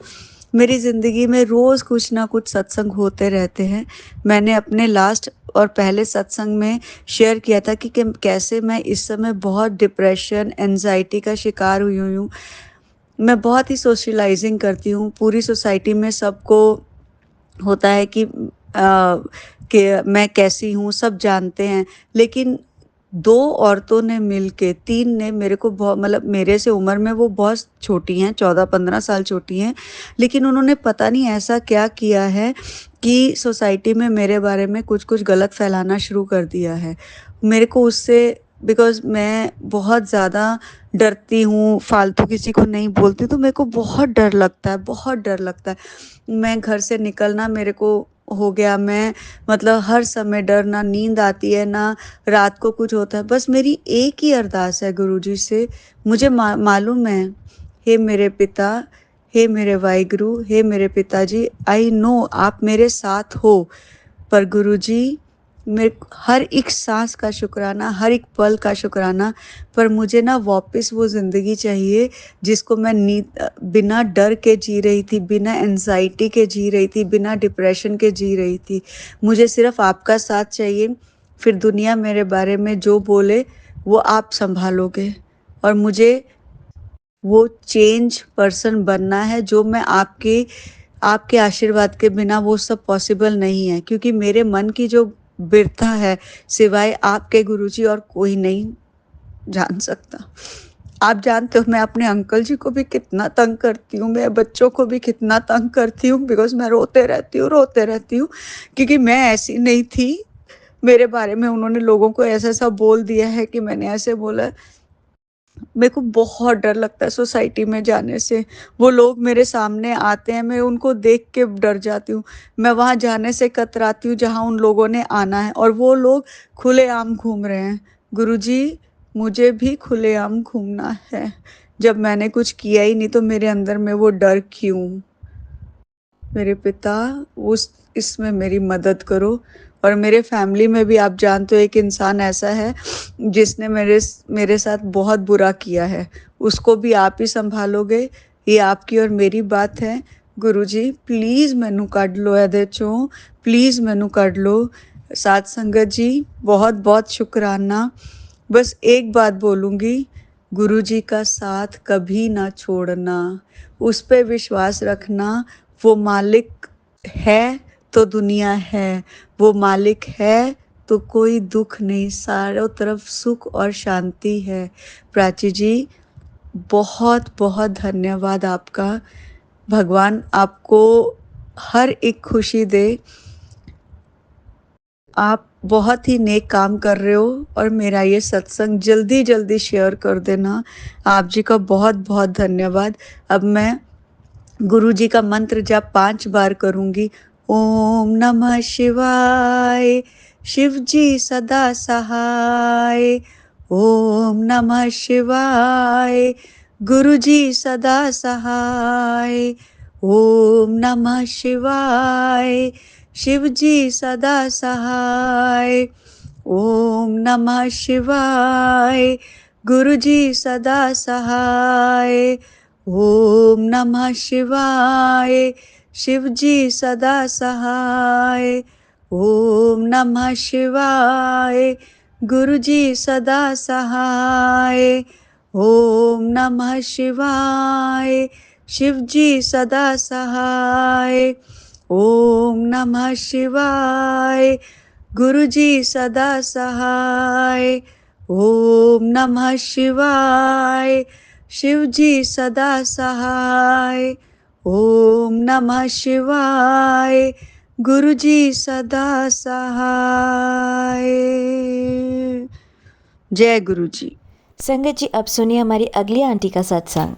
मेरी ज़िंदगी में रोज़ कुछ ना कुछ सत्संग होते रहते हैं। मैंने अपने लास्ट और पहले सत्संग में शेयर किया था कि कैसे मैं इस समय बहुत डिप्रेशन, एंजाइटी का शिकार हुई हूँ। मैं बहुत ही सोशलाइजिंग करती हूँ, पूरी सोसाइटी में सबको होता है कि मैं कैसी हूँ, सब जानते हैं। लेकिन 2 औरतों ने मिलके, 3 ने मेरे को बहुत मतलब मेरे से उम्र में वो बहुत छोटी हैं, 14-15 साल छोटी हैं, लेकिन उन्होंने पता नहीं ऐसा क्या किया है कि सोसाइटी में मेरे बारे में कुछ-कुछ गलत फैलाना शुरू कर दिया है। मेरे को उससे बिकॉज़ मैं बहुत ज़्यादा डरती हूँ, फालतू किसी को नहीं बोलती, तो मेरे को बहुत डर लगता है, बहुत डर लगता है। मैं घर से निकलना मेरे को हो गया, मैं मतलब हर समय डर, ना नींद आती है, ना रात को कुछ होता है। बस मेरी एक ही अरदास है गुरुजी से, मुझे मालूम है, हे मेरे पिता, हे मेरे वाहिगुरु, हे मेरे पिताजी, आई नो आप मेरे साथ हो, पर गुरुजी मेरे हर एक सांस का शुक्राना, हर एक पल का शुक्राना, पर मुझे ना वापस वो ज़िंदगी चाहिए जिसको मैं बिना डर के जी रही थी, बिना एंजाइटी के जी रही थी, बिना डिप्रेशन के जी रही थी। मुझे सिर्फ़ आपका साथ चाहिए, फिर दुनिया मेरे बारे में जो बोले वो आप सँभालोगे, और मुझे वो चेंज पर्सन बनना है जो मैं आपके आशीर्वाद के बिना वो सब पॉसिबल नहीं है, क्योंकि मेरे मन की जो बिरथा है सिवाय आपके गुरुजी और कोई नहीं जान सकता। आप जानते हो मैं अपने अंकल जी को भी कितना तंग करती हूँ, मैं बच्चों को भी कितना तंग करती हूँ, बिकॉज़ मैं रोते रहती हूँ, क्योंकि मैं ऐसी नहीं थी। मेरे बारे में उन्होंने लोगों को ऐसा-ऐसा बोल दिया है कि मैंने ऐसे बोला है। मेरे को बहुत डर लगता है सोसाइटी में जाने से। वो लोग मेरे सामने आते हैं, मैं उनको देख के डर जाती हूँ। मैं वहाँ जाने से कतराती हूँ जहाँ उन लोगों ने आना है, और वो लोग खुलेआम घूम रहे हैं। गुरुजी, मुझे भी खुलेआम घूमना है। जब मैंने कुछ किया ही नहीं तो मेरे अंदर में वो डर क्यों? मेरे पिता, उस इसमें मेरी मदद करो। और मेरे फैमिली में भी आप जानते हो एक इंसान ऐसा है जिसने मेरे साथ बहुत बुरा किया है, उसको भी आप ही संभालोगे। ये आपकी और मेरी बात है। गुरुजी प्लीज़ मैनू कढ़ लो ਇਹਦੇ ਚੋਂ, प्लीज़ मैनू कढ़ लो। साथ संगत जी बहुत बहुत शुक्राना। बस एक बात बोलूँगी, गुरुजी का साथ कभी ना छोड़ना, उस पे विश्वास रखना। वो मालिक है तो दुनिया है, वो मालिक है तो कोई दुख नहीं, चारों तरफ सुख और शांति है। प्राची जी बहुत बहुत धन्यवाद आपका। भगवान आपको हर एक खुशी दे। आप बहुत ही नेक काम कर रहे हो और मेरा ये सत्संग जल्दी जल्दी शेयर कर देना। आप जी का बहुत बहुत धन्यवाद। अब मैं गुरु जी का मंत्र जप 5 बार करूंगी। ओम नमः शिवाय, शिव जी सदा सहाय। ओम नमः शिवाय, गुरु जी सदा सहाय। ओम नमः शिवाय, शिव जी सदा सहाय। ओम नमः शिवाय, गुरु जी सदा सहाय। ओम नमः शिवाय, शिव जी सदा सहाय। ओम नमः शिवाय, गुरु जी सदा सहाय। ओम नमः शिवाय, शिव जी सदा सहाय। ओम नमः शिवाय, गुरु जी सदा सहाय। ओम नमः शिवाय, शिव जी सदा सहाय। ओम नमः शिवाय, गुरु जी सदा सहाय। जय गुरु जी। संगत जी, अब सुनिए हमारी अगली आंटी का सत्संग।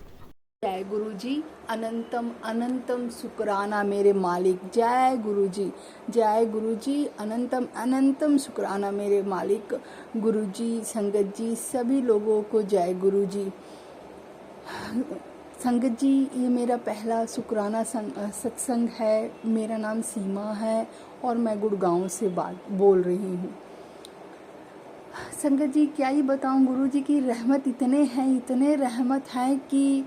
जय गुरु जी। अनंतम अनंतम शुक्राना मेरे मालिक। जय गुरु जी। जय गुरु जी। अनंतम अनंतम शुक्राना मेरे मालिक। गुरु जी, संगत जी, सभी लोगों को जय गुरु जी। संगत जी, ये मेरा पहला शुक्राना सत्संग है। मेरा नाम सीमा है और मैं गुड़गांव से बोल रही हूँ। संगत जी, क्या ही बताऊँ, गुरु जी की रहमत इतने रहमत हैं कि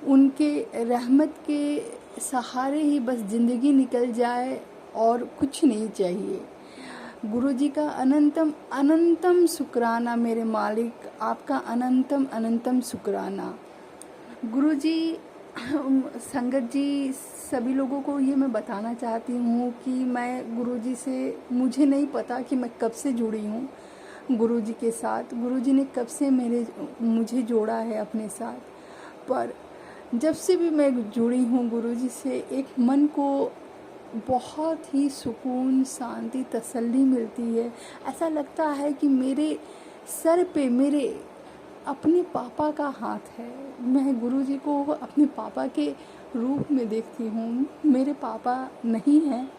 उनके रहमत के सहारे ही बस ज़िंदगी निकल जाए और कुछ नहीं चाहिए। गुरु जी का अनंतम अनंतम शुक्राना मेरे मालिक। आपका अनंतम अनंतम शुक्राना गुरु जी। संगत जी, सभी लोगों को ये मैं बताना चाहती हूँ कि मैं गुरु जी से, मुझे नहीं पता कि मैं कब से जुड़ी हूँ गुरु जी के साथ। गुरु जी ने कब से मुझे जोड़ा है अपने साथ, पर जब से भी मैं जुड़ी हूँ गुरु जी से, एक मन को बहुत ही सुकून, शांति, तसल्ली मिलती है। ऐसा लगता है कि मेरे सर पे मेरे अपने पापा का हाथ है। मैं गुरु जी को अपने पापा के रूप में देखती हूँ। मेरे पापा नहीं हैं,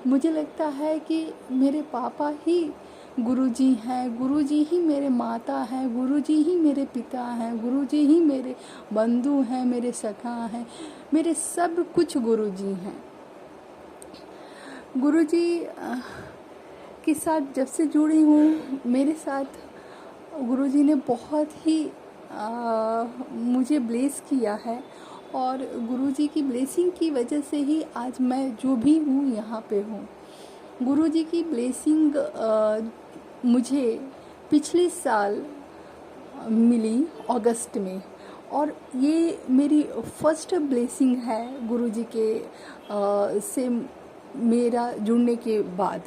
मुझे लगता है कि मेरे पापा ही गुरुजी हैं। गुरुजी ही मेरे माता हैं, गुरुजी ही मेरे पिता हैं, गुरुजी ही मेरे बंधु हैं, मेरे सखा हैं, मेरे सब कुछ गुरुजी हैं। गुरुजी के साथ जब से जुड़ी हूँ, मेरे साथ गुरुजी ने बहुत ही मुझे ब्लेस किया है और गुरुजी की ब्लेसिंग की वजह से ही आज मैं जो भी हूँ यहाँ पे हूँ। गुरुजी की ब्लेसिंग मुझे पिछले साल मिली अगस्त में, और ये मेरी फर्स्ट ब्लेसिंग है गुरुजी के से मेरा जुड़ने के बाद।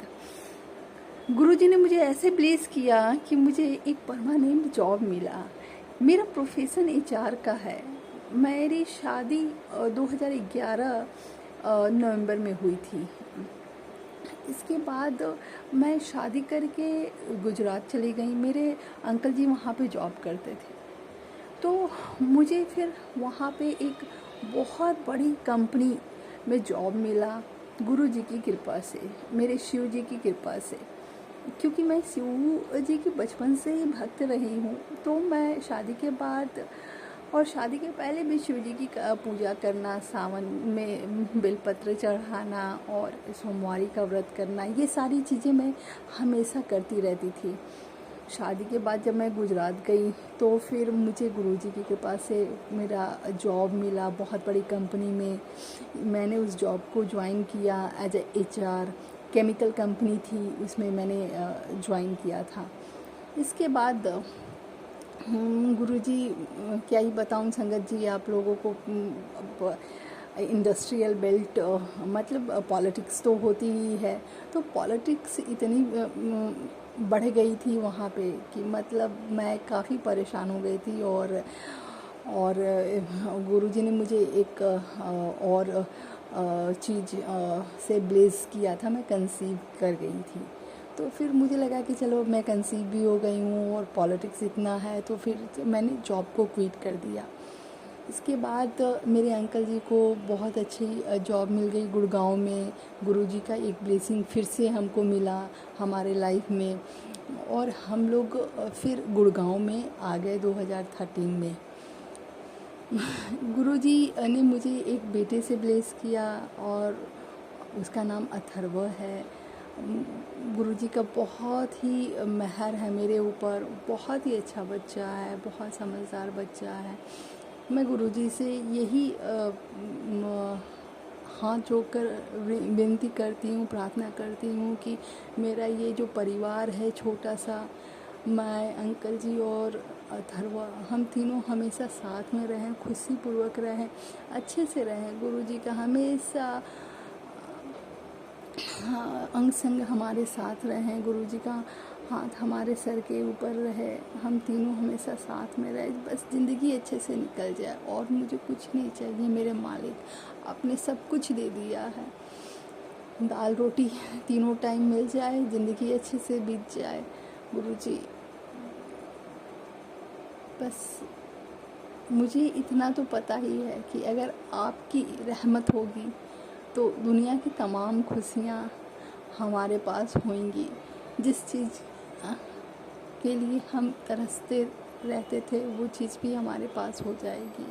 गुरुजी ने मुझे ऐसे ब्लेस किया कि मुझे एक परमानेंट जॉब मिला। मेरा प्रोफेशन एचआर का है। मेरी शादी 2011 नवंबर में हुई थी। इसके बाद मैं शादी करके गुजरात चली गई। मेरे अंकल जी वहाँ पे जॉब करते थे, तो मुझे फिर वहाँ पे एक बहुत बड़ी कंपनी में जॉब मिला गुरु जी की कृपा से, मेरे शिव जी की कृपा से। क्योंकि मैं शिव जी की बचपन से ही भक्त रही हूँ, तो मैं शादी के बाद और शादी के पहले भी शिव जी की पूजा करना, सावन में बेलपत्र चढ़ाना और सोमवारी का व्रत करना, ये सारी चीज़ें मैं हमेशा करती रहती थी। शादी के बाद जब मैं गुजरात गई तो फिर मुझे गुरुजी की कृपा से मेरा जॉब मिला बहुत बड़ी कंपनी में। मैंने उस जॉब को ज्वाइन किया as a HR. Chemical company थी, उसमें मैंने ज्वाइन किया था। इसके बाद गुरुजी, क्या ही बताऊं संगत जी आप लोगों को, इंडस्ट्रियल बेल्ट मतलब पॉलिटिक्स तो होती ही है, तो पॉलिटिक्स इतनी बढ़ गई थी वहाँ पे कि मतलब मैं काफ़ी परेशान हो गई थी। और गुरुजी ने मुझे एक और चीज़ से ब्लेस किया था, मैं कंसीव कर गई थी। तो फिर मुझे लगा कि चलो मैं कंसीव भी हो गई हूँ और पॉलिटिक्स इतना है, तो फिर मैंने जॉब को क्विट कर दिया। इसके बाद मेरे अंकल जी को बहुत अच्छी जॉब मिल गई गुड़गांव में। गुरुजी का एक ब्लेसिंग फिर से हमको मिला हमारे लाइफ में, और हम लोग फिर गुड़गांव में आ गए 2013 में। गुरुजी ने मुझे एक बेटे से ब्लेस किया और उसका नाम अथर्व है। गुरुजी का बहुत ही मेहर है मेरे ऊपर, बहुत ही अच्छा बच्चा है, बहुत समझदार बच्चा है। मैं गुरुजी से यही हाथ जोड़कर विनती करती हूँ, प्रार्थना करती हूँ कि मेरा ये जो परिवार है छोटा सा, मैं, अंकल जी और अथर्व, हम तीनों हमेशा साथ में रहें, खुशीपूर्वक रहें, अच्छे से रहें। गुरुजी का हमेशा अंग संग हमारे साथ रहें, गुरुजी का हाथ हमारे सर के ऊपर रहे, हम तीनों हमेशा साथ में रहे, बस ज़िंदगी अच्छे से निकल जाए और मुझे कुछ नहीं चाहिए। मेरे मालिक आपने सब कुछ दे दिया है, दाल रोटी तीनों टाइम मिल जाए, ज़िंदगी अच्छे से बीत जाए। गुरुजी बस मुझे इतना तो पता ही है कि अगर आपकी रहमत होगी तो दुनिया की तमाम खुशियाँ हमारे पास होंगी। जिस चीज़ के लिए हम तरसते रहते थे वो चीज़ भी हमारे पास हो जाएगी।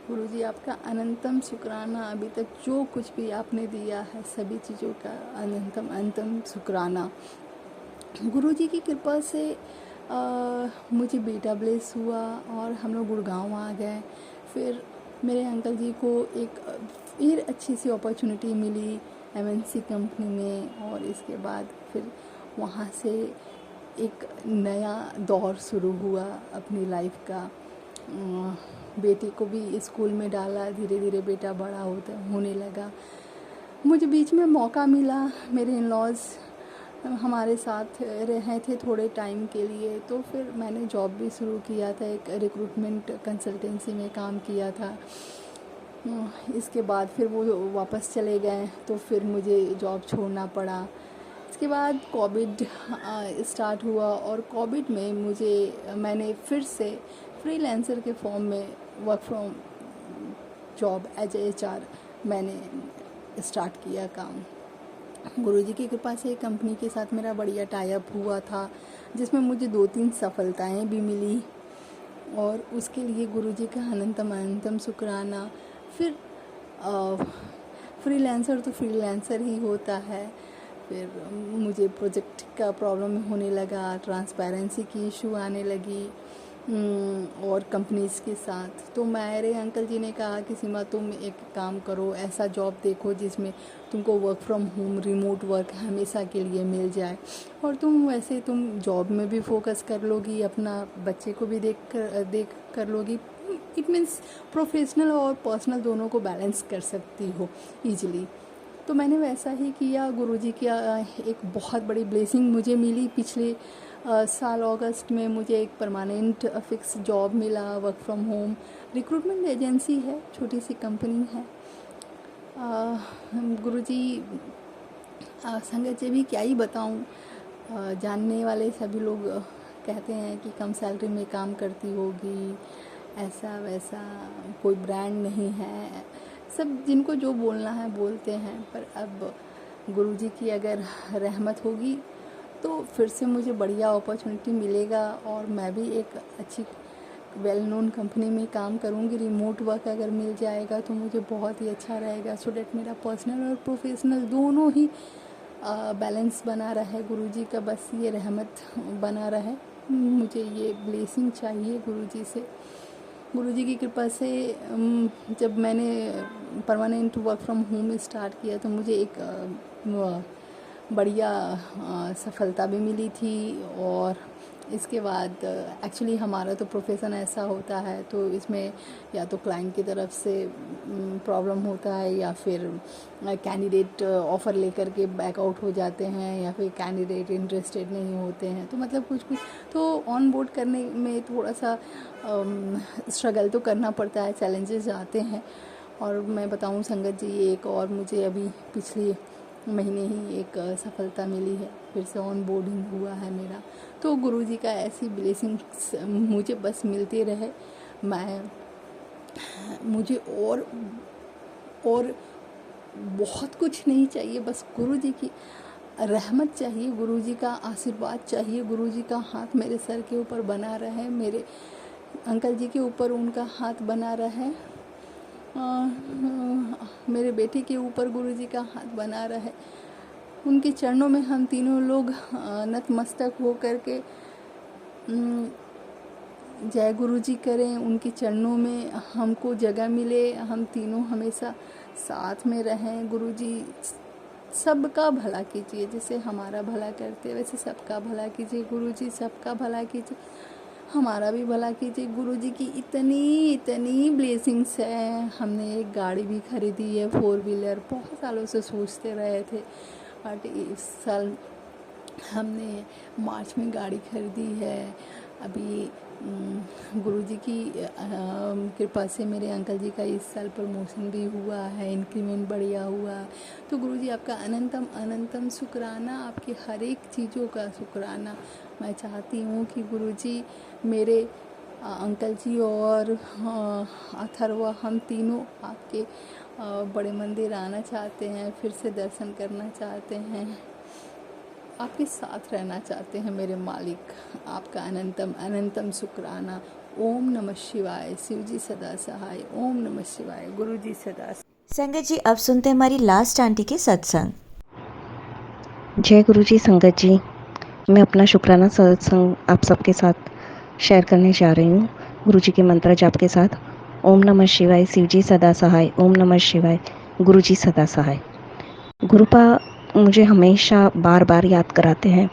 गुरुजी आपका अनंतम शुक्राना, अभी तक जो कुछ भी आपने दिया है सभी चीज़ों का अनंतम शुक्राना। गुरुजी की कृपा से मुझे बेटा ब्लेस हुआ और हम लोग गुड़गांव आ गए। फिर मेरे अंकल जी को एक फिर अच्छी सी अपॉर्चुनिटी मिली MNC कंपनी में, और इसके बाद फिर वहाँ से एक नया दौर शुरू हुआ अपनी लाइफ का। बेटे को भी स्कूल में डाला, धीरे धीरे बेटा बड़ा होने लगा। मुझे बीच में मौका मिला, मेरे इन-लॉज़ हमारे साथ रहे थे थोड़े टाइम के लिए, तो फिर मैंने जॉब भी शुरू किया था, एक रिक्रूटमेंट कंसल्टेंसी में काम किया था। इसके बाद फिर वो वापस चले गए, तो फिर मुझे जॉब छोड़ना पड़ा। इसके बाद कोविड स्टार्ट हुआ और कोविड में मैंने फिर से फ्रीलांसर के फॉर्म में work from job as HR मैंने स्टार्ट किया काम। गुरुजी की कृपा से कंपनी के साथ मेरा बढ़िया टाई अप हुआ था, जिसमें मुझे 2-3 सफलताएं भी मिली, और उसके लिए गुरुजी का अनंतम शुक्राना। फिर फ्रीलांसर तो फ्रीलांसर ही होता है। फिर मुझे प्रोजेक्ट का प्रॉब्लम होने लगा, ट्रांसपेरेंसी की इशू आने लगी और कंपनीज़ के साथ। तो मेरे अंकल जी ने कहा कि सीमा तुम एक काम करो, ऐसा जॉब देखो जिसमें तुमको work from home, remote work हमेशा के लिए मिल जाए, और तुम जॉब में भी फोकस कर लोगी, अपना बच्चे को भी देख कर लोगी। इट मीन्स प्रोफेशनल और पर्सनल दोनों को बैलेंस कर सकती हो ईजिली। तो मैंने वैसा ही किया। गुरुजी की एक बहुत बड़ी ब्लेसिंग मुझे मिली। पिछले साल अगस्त में मुझे एक परमानेंट फिक्स जॉब मिला, work from home. Recruitment agency है, छोटी सी कंपनी है। गुरुजी संगत जी भी क्या ही बताऊं, जानने वाले सभी लोग कहते हैं कि कम सैलरी में काम करती होगी, ऐसा वैसा, कोई ब्रांड नहीं है। सब जिनको जो बोलना है बोलते हैं, पर अब गुरुजी की अगर रहमत होगी तो फिर से मुझे बढ़िया अपॉर्चुनिटी मिलेगा और मैं भी एक अच्छी वेल नोन कंपनी में काम करूंगी। रिमोट वर्क अगर मिल जाएगा तो मुझे बहुत ही अच्छा रहेगा, सो डैट मेरा पर्सनल और प्रोफेशनल दोनों ही बैलेंस बना रहे। गुरुजी का बस ये रहमत बना रहे, मुझे ये ब्लेसिंग चाहिए गुरुजी से। गुरुजी की कृपा से जब मैंने permanent work from home start किया तो मुझे एक बढ़िया सफलता भी मिली थी। और इसके बाद एक्चुअली हमारा तो प्रोफेशन ऐसा होता है, तो इसमें या तो क्लाइंट की तरफ से प्रॉब्लम होता है, या फिर कैंडिडेट ऑफ़र लेकर के बैकआउट हो जाते हैं, या फिर कैंडिडेट इंटरेस्टेड नहीं होते हैं। तो मतलब कुछ तो ऑन बोर्ड करने में थोड़ा सा स्ट्रगल तो करना पड़ता है, चैलेंजेस आते हैं। और मैं बताऊं संगत जी, एक और मुझे अभी पिछले महीने ही एक सफलता मिली है, फिर से ऑन बोर्डिंग हुआ है मेरा। तो गुरुजी का ऐसी ब्लेसिंग्स मुझे बस मिलते रहे। मुझे और बहुत कुछ नहीं चाहिए, बस गुरुजी की रहमत चाहिए, गुरुजी का आशीर्वाद चाहिए, गुरुजी का हाथ मेरे सर के ऊपर बना रहे, मेरे अंकल जी के ऊपर उनका हाथ बना रहे, मेरे बेटे के ऊपर गुरुजी का हाथ बना रहे। उनके चरणों में हम तीनों लोग नतमस्तक हो करके जय गुरुजी करें, उनके चरणों में हमको जगह मिले, हम तीनों हमेशा साथ में रहें। गुरुजी सबका भला कीजिए, जैसे हमारा भला करते वैसे सबका भला कीजिए। गुरुजी सबका भला कीजिए, हमारा भी भला कीजिए। गुरुजी की इतनी ब्लेसिंग्स है। हमने एक गाड़ी भी खरीदी है, 4 व्हीलर। बहुत सालों से सोचते रहे थे, बट इस साल हमने मार्च में गाड़ी खरीदी है। अभी गुरुजी की कृपा से मेरे अंकल जी का इस साल प्रमोशन भी हुआ है, इंक्रीमेंट बढ़िया हुआ है। तो गुरुजी आपका अनंतम शुक्राना, आपकी हर एक चीज़ों का शुक्राना। मैं चाहती हूँ कि गुरुजी मेरे अंकल जी और अथर्व, हम तीनों आपके बड़े मंदिर आना चाहते हैं, फिर से दर्शन करना चाहते हैं, आपके साथ रहना चाहते हैं मेरे मालिक। आपका अनंतम शुक्राना। ओम नमः शिवाय। शिव जी सदा सहाय। ओम नमः शिवाय। गुरु जी सदा। संगत जी, अब सुनते हैं हमारी लास्ट आंटी के सत्संग। जय गुरु जी। संगत जी, मैं अपना शुक्राना सत्संग आप सबके साथ शेयर करने जा रही हूँ, गुरु जी के मंत्र जाप के साथ। ओम नमः शिवाय। शिव जी सदा सहाय। ओम नमः शिवाय। गुरु जी सदा सहाय। गुरुपा मुझे हमेशा बार बार याद कराते हैं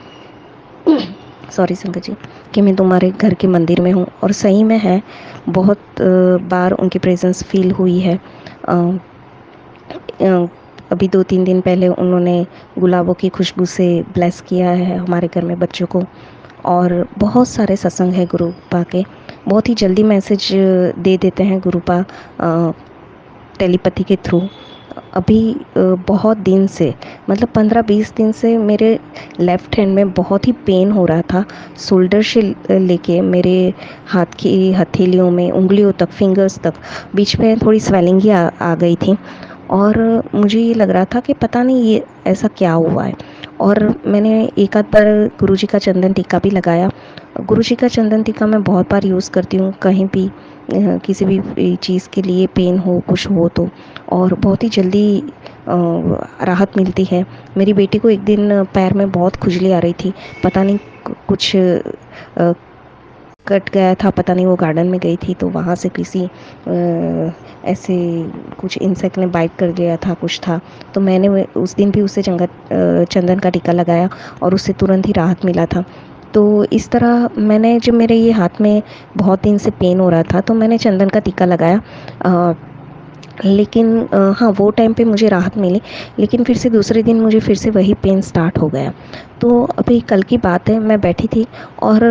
सॉरी संगत जी, कि मैं तुम्हारे घर के मंदिर में हूँ, और सही में है। बहुत बार उनकी प्रेजेंस फील हुई है। अभी 2-3 दिन पहले उन्होंने गुलाबों की खुशबू से ब्लेस किया है हमारे घर में बच्चों को। और बहुत सारे सत्संग है गुरुपा के, बहुत ही जल्दी मैसेज दे देते हैं गुरुपा टेलीपैथी के थ्रू। अभी बहुत दिन से, मतलब 15-20 दिन से मेरे लेफ़्ट हैंड में बहुत ही पेन हो रहा था। शोल्डर से लेके मेरे हाथ की हथेलियों में, उंगलियों तक, फिंगर्स तक, बीच में थोड़ी स्वेलिंग ही आ गई थी। और मुझे ये लग रहा था कि पता नहीं ये ऐसा क्या हुआ है। और मैंने एक आध बार गुरुजी का चंदन टीका भी लगाया। गुरुजी का चंदन टीका मैं बहुत बार यूज़ करती हूँ, कहीं भी किसी भी चीज़ के लिए पेन हो, कुछ हो तो, और बहुत ही जल्दी राहत मिलती है। मेरी बेटी को एक दिन पैर में बहुत खुजली आ रही थी, पता नहीं कुछ कट गया था, पता नहीं वो गार्डन में गई थी तो वहाँ से किसी ऐसे कुछ इंसेक्ट ने बाइट कर लिया था, कुछ था। तो मैंने उस दिन भी उसे चंदन का टीका लगाया और उससे तुरंत ही राहत मिला था। तो इस तरह मैंने, जब मेरे ये हाथ में बहुत दिन से पेन हो रहा था तो मैंने चंदन का टीका लगाया। लेकिन हाँ, वो टाइम पे मुझे राहत मिली, लेकिन फिर से दूसरे दिन मुझे फिर से वही पेन स्टार्ट हो गया। तो अभी कल की बात है, मैं बैठी थी और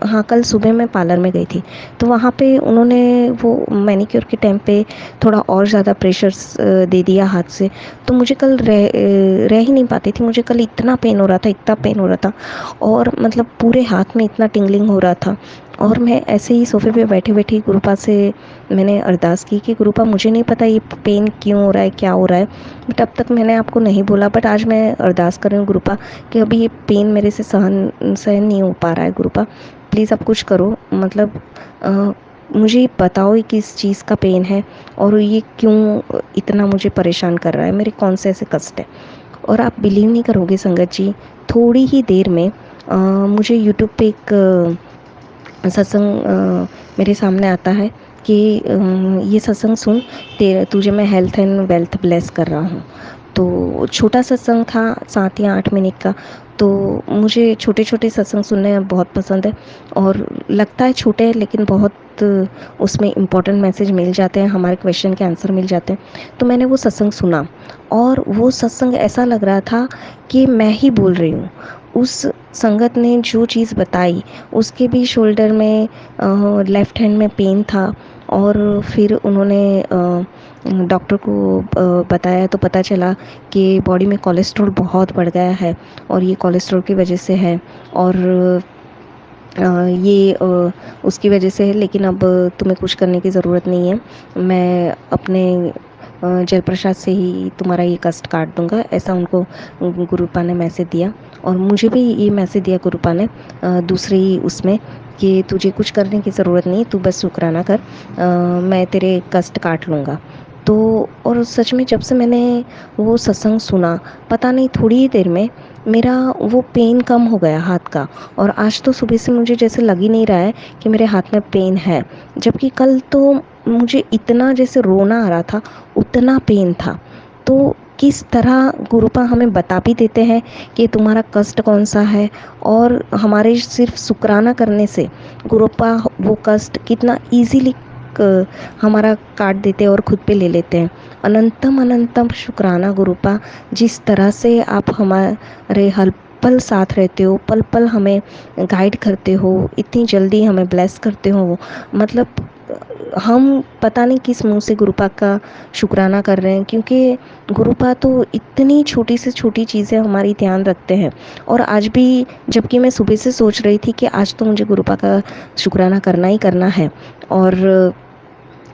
हाँ, कल सुबह मैं पार्लर में गई थी, तो वहाँ पे उन्होंने वो मैनीक्योर के टाइम पे थोड़ा और ज़्यादा प्रेशर्स दे दिया हाथ से। तो मुझे कल रह ही नहीं पाती थी। मुझे कल इतना पेन हो रहा था और मतलब पूरे हाथ में इतना टिंगलिंग हो रहा था। और मैं ऐसे ही सोफे पे बैठी बैठी गुरुपा से मैंने अरदास की कि गुरुपा, मुझे नहीं पता ये पेन क्यों हो रहा है, क्या हो रहा है, बट अब तक मैंने आपको नहीं बोला। बट आज मैं अरदास कर रही हूँ गुरुपा कि अभी ये पेन मेरे से सहन नहीं हो पा रहा है। गुरुपा प्लीज़ आप कुछ करो, मतलब मुझे बताओ ये किस चीज़ का पेन है और ये क्यों इतना मुझे परेशान कर रहा है, मेरे कौन से ऐसे कष्ट है। और आप बिलीव नहीं करोगे संगत जी, थोड़ी ही देर में मुझे यूट्यूब पे एक सत्संग मेरे सामने आता है कि ये सत्संग सुन, तुझे मैं हेल्थ एंड वेल्थ ब्लेस कर रहा हूँ। तो छोटा सत्संग था, 7 या 8 मिनट का। तो मुझे छोटे छोटे सत्संग सुनने बहुत पसंद है, और लगता है छोटे हैं लेकिन बहुत उसमें इम्पोर्टेंट मैसेज मिल जाते हैं, हमारे क्वेश्चन के आंसर मिल जाते हैं। तो मैंने वो सत्संग सुना और वो सत्संग ऐसा लग रहा था कि मैं ही बोल रही हूँ। उस संगत ने जो चीज़ बताई उसके भी शोल्डर में लेफ़्ट हैंड में पेन था। और फिर उन्होंने डॉक्टर को बताया तो पता चला कि बॉडी में कोलेस्ट्रॉल बहुत बढ़ गया है और ये कोलेस्ट्रॉल की वजह से है। और ये उसकी वजह से है, लेकिन अब तुम्हें कुछ करने की ज़रूरत नहीं है। मैं अपने जल प्रसाद से ही तुम्हारा ये कष्ट काट दूंगा, ऐसा उनको गुरुपा ने मैसेज दिया। और मुझे भी ये मैसेज दिया गुरुपा ने दूसरी उसमें कि तुझे कुछ करने की ज़रूरत नहीं, तू बस शुक्राना कर, मैं तेरे कष्ट काट लूँगा। तो और सच में जब से मैंने वो सत्संग सुना, पता नहीं थोड़ी ही देर में मेरा वो पेन कम हो गया हाथ का। और आज तो सुबह से मुझे जैसे लग ही नहीं रहा है कि मेरे हाथ में पेन है, जबकि कल तो मुझे इतना जैसे रोना आ रहा था, उतना पेन था। तो किस तरह गुरुपा हमें बता भी देते हैं कि तुम्हारा कष्ट कौन सा है, और हमारे सिर्फ शुक्राना करने से गुरुपा वो कष्ट कितना इजीली हमारा काट देते हैं और खुद पे ले लेते हैं। अनंतम अनंतम शुक्राना गुरुपा, जिस तरह से आप हमारे हर पल साथ रहते हो, पल पल हमें गाइड करते हो, इतनी जल्दी हमें ब्लेस करते हो। मतलब हम पता नहीं किस मुंह से गुरुपा का शुक्राना कर रहे हैं, क्योंकि गुरुपा तो इतनी छोटी से छोटी चीज़ें हमारी ध्यान रखते हैं। और आज भी जबकि मैं सुबह से सोच रही थी कि आज तो मुझे गुरुपा का शुक्राना करना ही करना है, और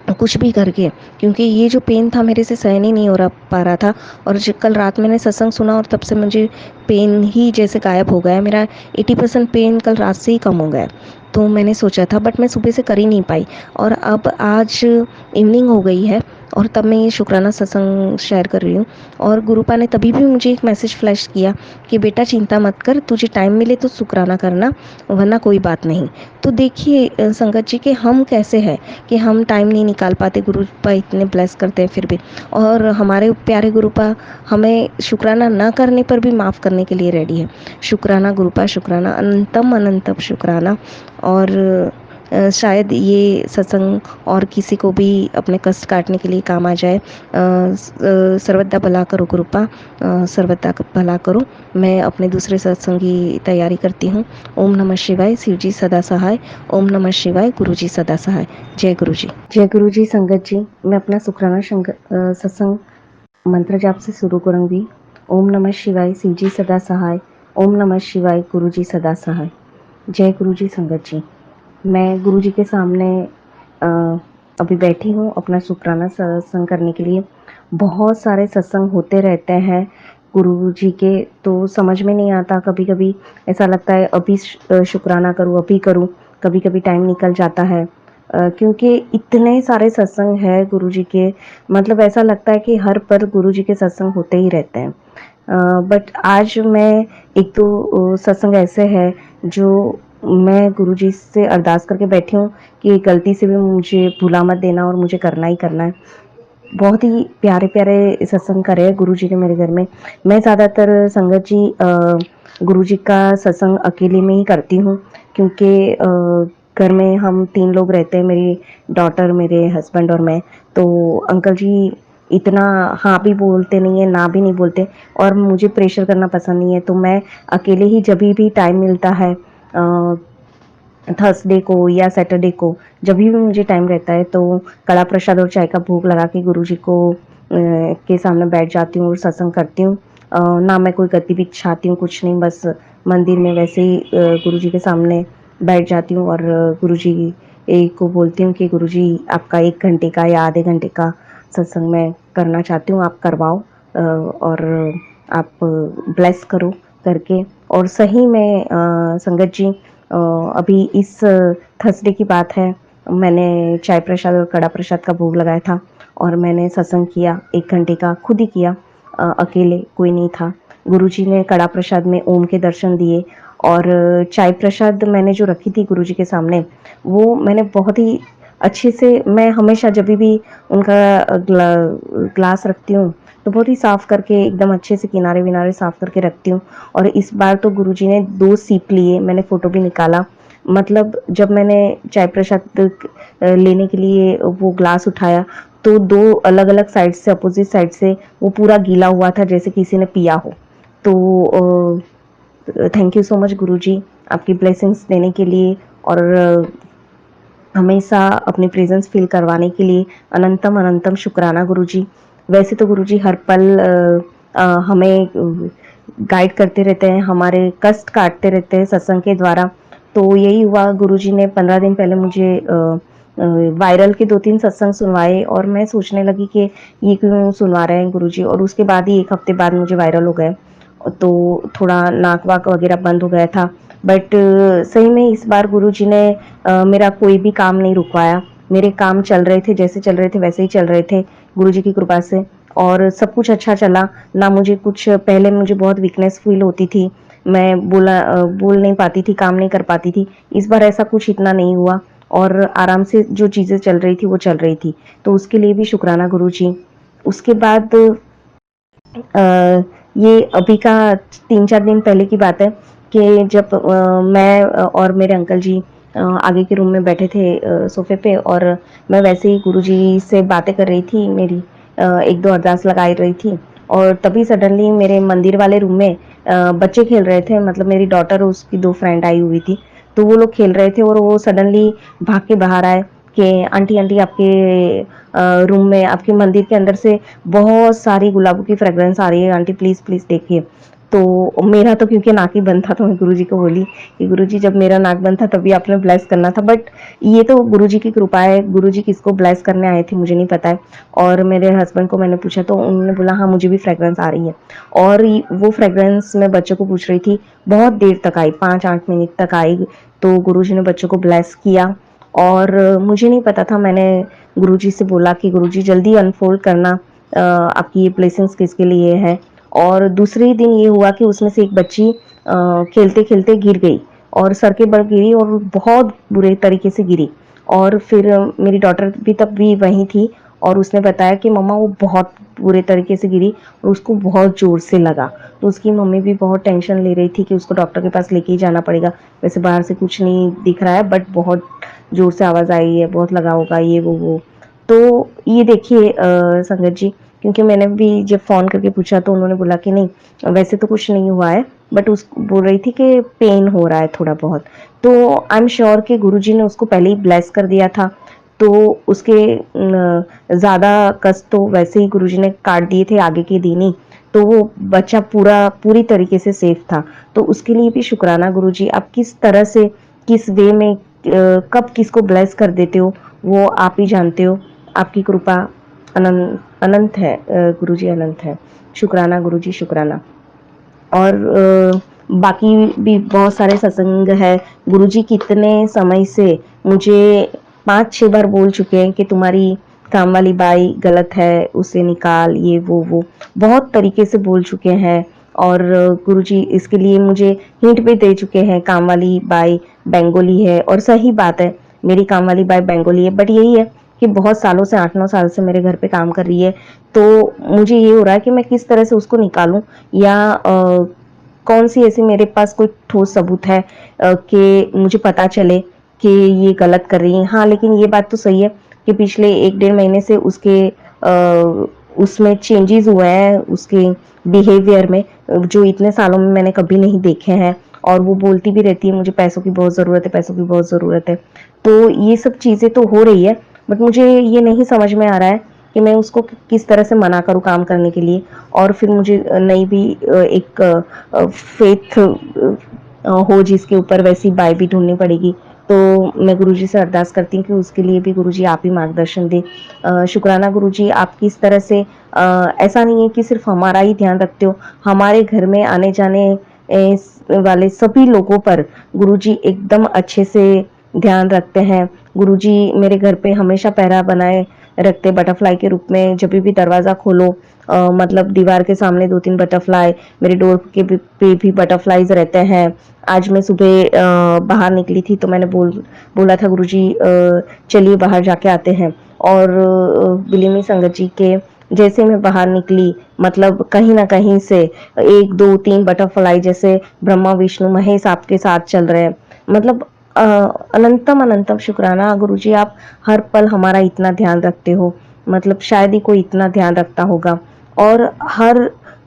कुछ भी करके, क्योंकि ये जो पेन था मेरे से सहन ही नहीं पा रहा था। और कल रात मैंने सत्संग सुना और तब से मुझे पेन ही जैसे गायब हो गया। मेरा 80% पेन कल रात से ही कम हो गया। तो मैंने सोचा था, बट मैं सुबह से कर ही नहीं पाई। और अब आज इवनिंग हो गई है और तब मैं ये शुक्राना सत्संग शेयर कर रही हूँ। और गुरुपा ने तभी भी मुझे एक मैसेज फ्लैश किया कि बेटा चिंता मत कर, तुझे टाइम मिले तो शुक्राना करना, वरना कोई बात नहीं। तो देखिए संगत जी कि हम कैसे हैं कि हम टाइम नहीं निकाल पाते, गुरुपा इतने ब्लेस करते हैं फिर भी। और हमारे प्यारे गुरुपा हमें शुक्राना न करने पर भी माफ़ करने के लिए रेडी है। शुक्राना गुरुपा, शुक्राना, अनंतम अनंतम शुक्राना। और शायद ये सत्संग और किसी को भी अपने कष्ट काटने के लिए काम आ जाए। सर्वदा भला करो गुरुपा, सर्वदा भला करो। मैं अपने दूसरे सत्संग की तैयारी करती हूँ। ओम नमः शिवाय, शिव जी सदा सहाय। ओम नमः शिवाय, गुरु जी सदा सहाय। जय गुरु जी। जय गुरु जी। संगत जी, मैं अपना शुक्राना सत्संग मंत्र जाप से शुरू करूँगी। ओम नमः शिवाय, शिव जी सदा सहाय। ओम नमः शिवाय, गुरु जी सदा सहाय। जय गुरु जी। संगत जी, मैं गुरु जी के सामने अभी बैठी हूँ अपना शुक्राना सत्संग करने के लिए। बहुत सारे सत्संग होते रहते हैं गुरु जी के, तो समझ में नहीं आता। कभी कभी ऐसा लगता है अभी शुक्राना करूँ, अभी करूँ, कभी कभी टाइम निकल जाता है, क्योंकि इतने सारे सत्संग है गुरु जी के। मतलब ऐसा लगता है कि हर पर गुरु जी के सत्संग होते ही रहते हैं। बट आज मैं एक दो सत्संग ऐसे हैं जो मैं गुरुजी से अरदास करके बैठी हूँ कि गलती से भी मुझे भुला मत देना और मुझे करना ही करना है। बहुत ही प्यारे प्यारे सत्संग करे हैं गुरुजी ने मेरे घर में। मैं ज़्यादातर संगत जी गुरुजी का सत्संग अकेले में ही करती हूँ, क्योंकि घर में हम 3 लोग रहते हैं, मेरी डॉटर, मेरे हस्बैंड और मैं। तो अंकल जी इतना हाँ भी बोलते नहीं है, ना भी नहीं बोलते, और मुझे प्रेशर करना पसंद नहीं है। तो मैं अकेले ही जब भी टाइम मिलता है, थर्सडे को या सैटरडे को, जब भी मुझे टाइम रहता है, तो कड़ा प्रसाद और चाय का भोग लगा के गुरुजी को के सामने बैठ जाती हूँ और सत्संग करती हूँ। ना मैं कोई गतिविधि चाहती हूँ, कुछ नहीं, बस मंदिर में वैसे ही गुरुजी के सामने बैठ जाती हूँ और गुरुजी को बोलती हूँ कि गुरुजी आपका 1 घंटे का या आधे घंटे का सत्संग मैं करना चाहती हूँ, आप करवाओ और आप ब्लेस करो करके। और सही में संगत जी अभी इस थर्सडे की बात है, मैंने चाय प्रसाद और कड़ा प्रसाद का भोग लगाया था और मैंने सत्संग किया 1 घंटे का, खुद ही किया, अकेले, कोई नहीं था। गुरुजी ने कड़ा प्रसाद में ओम के दर्शन दिए, और चाय प्रसाद मैंने जो रखी थी गुरुजी के सामने, वो मैंने बहुत ही अच्छे से, मैं हमेशा जब भी उनका ग्लास रखती हूँ तो बहुत ही साफ़ करके एकदम अच्छे से किनारे विनारे साफ़ करके रखती हूँ। और इस बार तो गुरुजी ने 2 सीप लिए, मैंने फ़ोटो भी निकाला। मतलब जब मैंने चाय प्रसाद लेने के लिए वो ग्लास उठाया तो 2 अलग-अलग साइड से, अपोजिट साइड से वो पूरा गीला हुआ था, जैसे किसी ने पिया हो। तो थैंक यू सो मच गुरुजी, आपकी ब्लेसिंग्स देने के लिए और हमेशा अपनी प्रेजेंस फील करवाने के लिए अनंतम अनंतम शुक्राना गुरुजी। वैसे तो गुरुजी हर पल हमें गाइड करते रहते हैं, हमारे कष्ट काटते रहते हैं सत्संग के द्वारा। तो यही हुआ, गुरुजी ने 15 दिन पहले मुझे वायरल के 2-3 सत्संग सुनवाए और मैं सोचने लगी कि ये क्यों सुनवा रहे हैं गुरुजी, और उसके बाद ही 1 हफ्ते बाद मुझे वायरल हो गए। तो थोड़ा नाक वाक वगैरह बंद हो गया था, बट सही में इस बार गुरुजी ने मेरा कोई भी काम नहीं रुकवाया। मेरे काम चल रहे थे, जैसे चल रहे थे वैसे ही चल रहे थे गुरुजी की कृपा से, और सब कुछ अच्छा चला। ना मुझे कुछ, पहले मुझे बहुत वीकनेस फील होती थी, मैं बोल नहीं पाती थी, काम नहीं कर पाती थी। इस बार ऐसा कुछ इतना नहीं हुआ और आराम से जो चीज़ें चल रही थी वो चल रही थी, तो उसके लिए भी शुक्राना गुरुजी। उसके बाद ये अभी का 3-4 दिन पहले की बात है कि जब मैं और मेरे अंकल जी आगे के रूम में बैठे थे सोफे पे, और मैं वैसे ही गुरुजी से बातें कर रही थी, मेरी 1-2 अरदास लगाई रही थी, और तभी सडनली मेरे मंदिर वाले रूम में बच्चे खेल रहे थे, मतलब मेरी डॉटर और उसकी 2 फ्रेंड आई हुई थी, तो वो लोग खेल रहे थे और वो सडनली भाग के बाहर आए कि आंटी आंटी आपके रूम में, आपके मंदिर के अंदर से बहुत सारी गुलाबों की फ्रेग्रेंस आ रही है आंटी, प्लीज़ प्लीज़ देखिए। तो मेरा तो क्योंकि नाक ही बंद था, तो मैं गुरुजी को बोली कि गुरुजी जब मेरा नाक बंद था तभी आपने ब्लेस करना था, बट ये तो गुरुजी की कृपा है, गुरुजी किसको ब्लेस करने आए थे मुझे नहीं पता है। और मेरे हस्बैंड को मैंने पूछा तो उन्होंने बोला हाँ मुझे भी फ्रेग्रेंस आ रही है, और वो फ्रेग्रेंस मैं बच्चों को पूछ रही थी, बहुत देर तक आई, 5-8 मिनट तक आई। तो गुरुजी ने बच्चों को ब्लेस किया, और मुझे नहीं पता था, मैंने गुरुजी से बोला कि गुरुजी जल्दी अनफोल्ड करना, आपकी ये ब्लेसिंग्स किसके लिए है। और दूसरे दिन ये हुआ कि उसमें से एक बच्ची खेलते खेलते गिर गई और सर के बल गिरी और बहुत बुरे तरीके से गिरी, और फिर मेरी डॉटर भी तब भी वहीं थी, और उसने बताया कि मम्मा वो बहुत बुरे तरीके से गिरी और उसको बहुत ज़ोर से लगा। तो उसकी मम्मी भी बहुत टेंशन ले रही थी कि उसको डॉक्टर के पास लेके ही जाना पड़ेगा, वैसे बाहर से कुछ नहीं दिख रहा है बट बहुत ज़ोर से आवाज़ आई है, बहुत लगा होगा ये वो। तो ये देखिए संगत जी, क्योंकि मैंने भी जब फ़ोन करके पूछा तो उन्होंने बोला कि नहीं वैसे तो कुछ नहीं हुआ है, बट उस बोल रही थी कि पेन हो रहा है थोड़ा बहुत। तो आई एम श्योर कि गुरुजी ने उसको पहले ही ब्लेस कर दिया था, तो उसके ज़्यादा कष्ट तो वैसे ही गुरुजी ने काट दिए थे आगे के दिन ही, तो वो बच्चा पूरी तरीके से सेफ था। तो उसके लिए भी शुक्राना गुरुजी, आप किस तरह से, किस वे में, कब किसको ब्लेस कर देते हो वो आप ही जानते हो। आपकी कृपा अनंत अनंत है गुरुजी, अनंत है। शुक्राना गुरुजी, शुक्राना। और बाकी भी बहुत सारे सत्संग है। गुरुजी कितने समय से मुझे 5-6 बार बोल चुके हैं कि तुम्हारी काम वाली बाई गलत है, उसे निकाल, ये वो बहुत तरीके से बोल चुके हैं। और गुरुजी इसके लिए मुझे हिंट भी दे चुके हैं, काम वाली बाई बंगाली है, और सही बात है, मेरी काम वाली बाई बंगाली है, बट यही है कि बहुत सालों से, 8-9 साल से मेरे घर पे काम कर रही है। तो मुझे ये हो रहा है कि मैं किस तरह से उसको निकालूं, या कौन सी ऐसी मेरे पास कोई ठोस सबूत है कि मुझे पता चले कि ये गलत कर रही है। हाँ, लेकिन ये बात तो सही है कि पिछले 1-1.5 महीने से उसमें चेंजेस हुए हैं, उसके बिहेवियर में, जो इतने सालों में मैंने कभी नहीं देखे हैं। और वो बोलती भी रहती है मुझे पैसों की बहुत ज़रूरत है, पैसों की बहुत ज़रूरत है। तो ये सब चीज़ें तो हो रही है, बट मुझे ये नहीं समझ में आ रहा है कि मैं उसको किस तरह से मना करूँ काम करने के लिए। और फिर मुझे नई भी एक फेथ हो जिसके ऊपर, वैसी बाई भी ढूंढनी पड़ेगी। तो मैं गुरुजी से अरदास करती हूँ कि उसके लिए भी गुरुजी आप ही मार्गदर्शन दें। शुक्राना गुरुजी, आप किस तरह से, ऐसा नहीं है कि सिर्फ हमारा ही ध्यान रखते हो, हमारे घर में आने जाने वाले सभी लोगों पर गुरुजी एकदम अच्छे से ध्यान रखते हैं। गुरुजी मेरे घर पे हमेशा पहरा बनाए रखते, बटरफ्लाई के रूप में। जब भी दरवाज़ा खोलो, मतलब दीवार के सामने 2-3 बटरफ्लाई, मेरे डोर के पे भी बटरफ्लाईज रहते हैं। आज मैं सुबह बाहर निकली थी तो मैंने बोला था गुरुजी चलिए बाहर जाके आते हैं। और बिलीमी संगत जी के जैसे मैं बाहर निकली, मतलब कहीं ना कहीं से 1-2-3 बटरफ्लाई जैसे ब्रह्मा विष्णु महेश आपके साथ चल रहे हैं। मतलब अनंतम अनंतम शुक्राना गुरुजी, आप हर पल हमारा इतना ध्यान रखते हो, मतलब शायद ही कोई इतना ध्यान रखता होगा। और हर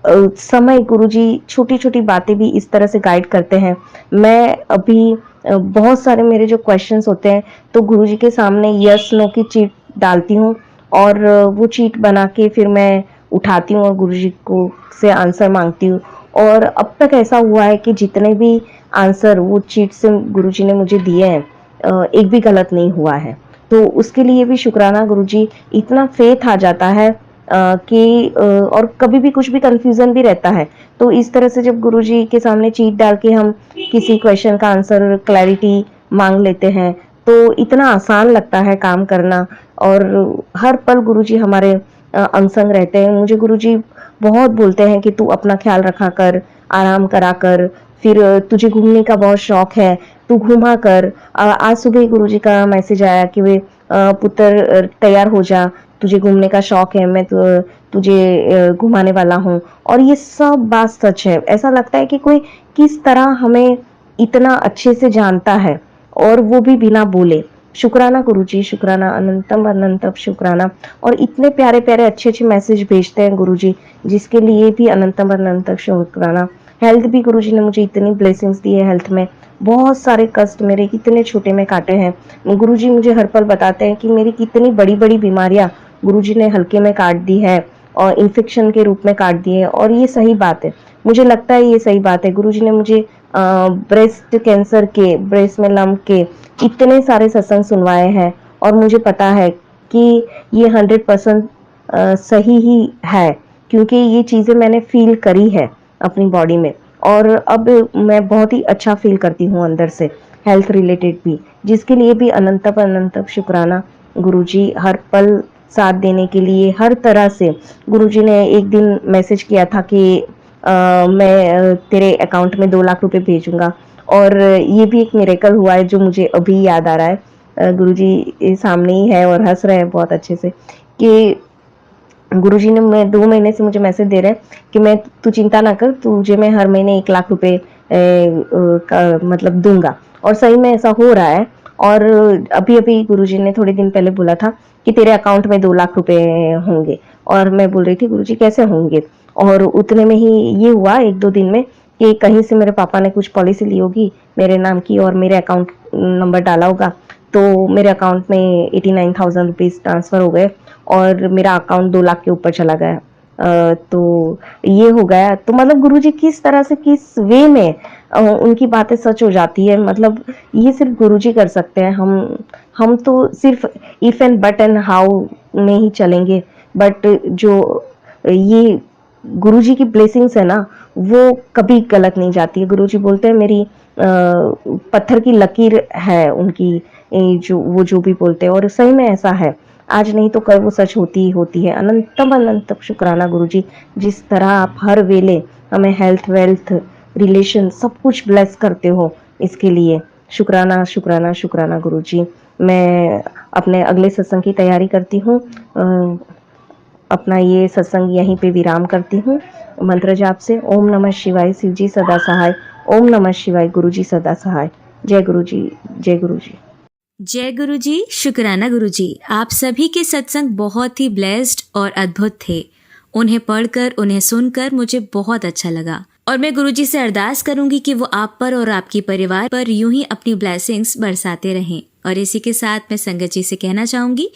समय गुरुजी छोटी छोटी बातें भी इस तरह से गाइड करते हैं। मैं अभी बहुत सारे मेरे जो क्वेश्चंस होते हैं तो गुरुजी के सामने यस नो की चीट डालती हूँ और वो चीट बना के फिर मैं उठाती हूँ और गुरुजी को से आंसर मांगती हूँ। और अब तक ऐसा हुआ है कि जितने भी आंसर वो चीट से गुरुजी ने मुझे दिए हैं एक भी गलत नहीं हुआ है। तो उसके लिए भी शुक्राना गुरुजी। इतना फेथ आ जाता है कि और कभी भी कुछ भी कंफ्यूजन भी रहता है तो इस तरह से जब गुरुजी के सामने चीट डाल के हम किसी क्वेश्चन का आंसर क्लैरिटी मांग लेते हैं तो इतना आसान लगता है काम करना। और हर पल गुरुजी हमारे अंग संग रहते हैं। मुझे गुरुजी बहुत बोलते हैं कि तू अपना ख्याल रखा कर, आराम करा कर, फिर तुझे घूमने का बहुत शौक है, तू घूमा कर। आज सुबह गुरुजी का मैसेज आया कि वे पुत्र तैयार हो जा, तुझे घूमने का शौक है, मैं तुझे घुमाने वाला हूँ। और ये सब बात सच है। ऐसा लगता है कि कोई किस तरह हमें इतना अच्छे से जानता है और वो भी बिना बोले। शुक्राना गुरुजी, शुक्राना, अनंतम अनंतम शुक्राना। और इतने प्यारे प्यारे अच्छे अच्छे मैसेज भेजते हैं गुरुजी, जिसके लिए भी अनंतम अनंतम शुक्राना। हेल्थ भी गुरुजी ने मुझे इतनी ब्लेसिंग्स दी है। हेल्थ में बहुत सारे कष्ट मेरे कितने छोटे में काटे हैं। गुरुजी मुझे हर पल बताते हैं कि मेरी कितनी बड़ी बड़ी बीमारियां गुरुजी ने हल्के में काट दी है और इन्फेक्शन के रूप में काट दी है। और ये सही बात है, मुझे लगता है ये सही बात है। गुरुजी ने मुझे ब्रेस्ट कैंसर के, ब्रेस्ट में लम्प के इतने सारे सत्संग सुनवाए हैं और मुझे पता है कि ये 100% सही ही है, क्योंकि ये चीज़ें मैंने फील करी है अपनी बॉडी में। और अब मैं बहुत ही अच्छा फील करती हूँ अंदर से, हेल्थ रिलेटेड भी, जिसके लिए भी अनंतम अनंतम शुक्राना गुरुजी। हर पल साथ देने के लिए हर तरह से। गुरुजी ने एक दिन मैसेज किया था कि मैं तेरे अकाउंट में 2 लाख रुपए भेजूंगा, और ये भी एक मिरेकल हुआ है जो मुझे अभी याद आ रहा है। गुरुजी सामने ही है और हंस रहे हैं बहुत अच्छे से कि गुरुजी ने 2 महीने से मुझे मैसेज दे रहे हैं कि मैं, तू चिंता ना कर, तुझे मैं हर महीने 1 लाख रुपए मतलब दूंगा। और सही में ऐसा हो रहा है। और अभी अभी गुरुजी ने थोड़े दिन पहले बोला था कि तेरे अकाउंट में 2 लाख रुपए होंगे। और मैं बोल रही थी गुरुजी कैसे होंगे, और उतने में ही ये हुआ 1-2 दिन में कि कहीं से मेरे पापा ने कुछ पॉलिसी ली होगी मेरे नाम की और मेरे अकाउंट नंबर डाला होगा, तो मेरे अकाउंट में 89,000 रुपीज ट्रांसफर हो गए और मेरा अकाउंट 2 लाख के ऊपर चला गया। तो ये हो गया। तो मतलब गुरुजी किस तरह से, किस वे में उनकी बातें सच हो जाती है, मतलब ये सिर्फ गुरुजी कर सकते हैं। हम तो सिर्फ if and but and how में ही चलेंगे, बट जो ये गुरुजी की ब्लेसिंग्स है ना, वो कभी गलत नहीं जाती है। गुरुजी बोलते हैं मेरी पत्थर की लकीर है उनकी, जो भी बोलते हैं, और सही में ऐसा है। आज नहीं तो कल वो सच होती ही होती है। अनंतम अनंतम शुक्राना गुरुजी, जिस तरह आप हर वेले हमें हेल्थ, वेल्थ, रिलेशन सब कुछ ब्लेस करते हो, इसके लिए शुक्राना शुक्राना शुक्राना गुरुजी। मैं अपने अगले सत्संग की तैयारी करती हूँ। अपना ये सत्संग यहीं पे विराम करती हूँ मंत्र जाप से। ओम नमः शिवाय, शिव जी सदा सहाय। ओम नमः शिवाय, गुरु जी सदा सहाय। जय गुरु जी, जय गुरु जी। जय गुरु जी, शुक्राना गुरु जी। आप सभी के सत्संग बहुत ही ब्लेस्ड और अद्भुत थे। उन्हें पढ़कर, उन्हें सुनकर मुझे बहुत अच्छा लगा, और मैं गुरुजी से अरदास करूंगी कि वो आप पर और आपकी परिवार पर यूं ही अपनी ब्लेसिंग्स बरसाते रहें। और इसी के साथ मैं संगत जी से कहना चाहूंगी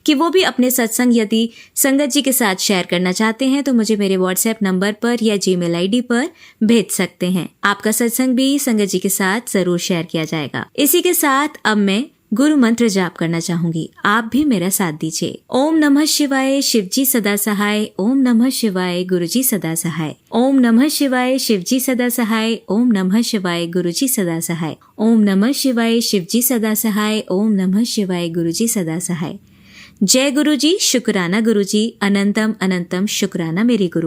कि वो भी अपने सत्संग यदि संगत जी के साथ शेयर करना चाहते हैं तो मुझे मेरे व्हाट्सएप नंबर पर या जीमेल आईडी पर भेज सकते हैं। आपका सत्संग भी संगत जी के साथ जरूर शेयर किया जाएगा। इसी के साथ अब मैं गुरु मंत्र जाप करना चाहूंगी, आप भी मेरा साथ दीजिए। ओम नमः शिवाय, शिव जी सदा सहाय। ओम नमः शिवाय, गुरु जी सदा सहाय। ओम नमः शिवाय, शिव जी सदा सहाय। ओम नमः शिवाय, गुरु जी सदा सहाय। ओम नमः शिवाय, शिव जी सदा सहाय। ओम नमः शिवाय, गुरु जी सदा सहाय। जय गुरु जी, शुक्राना गुरु जी। अनंतम अनंतम शुक्राना मेरे गुरु।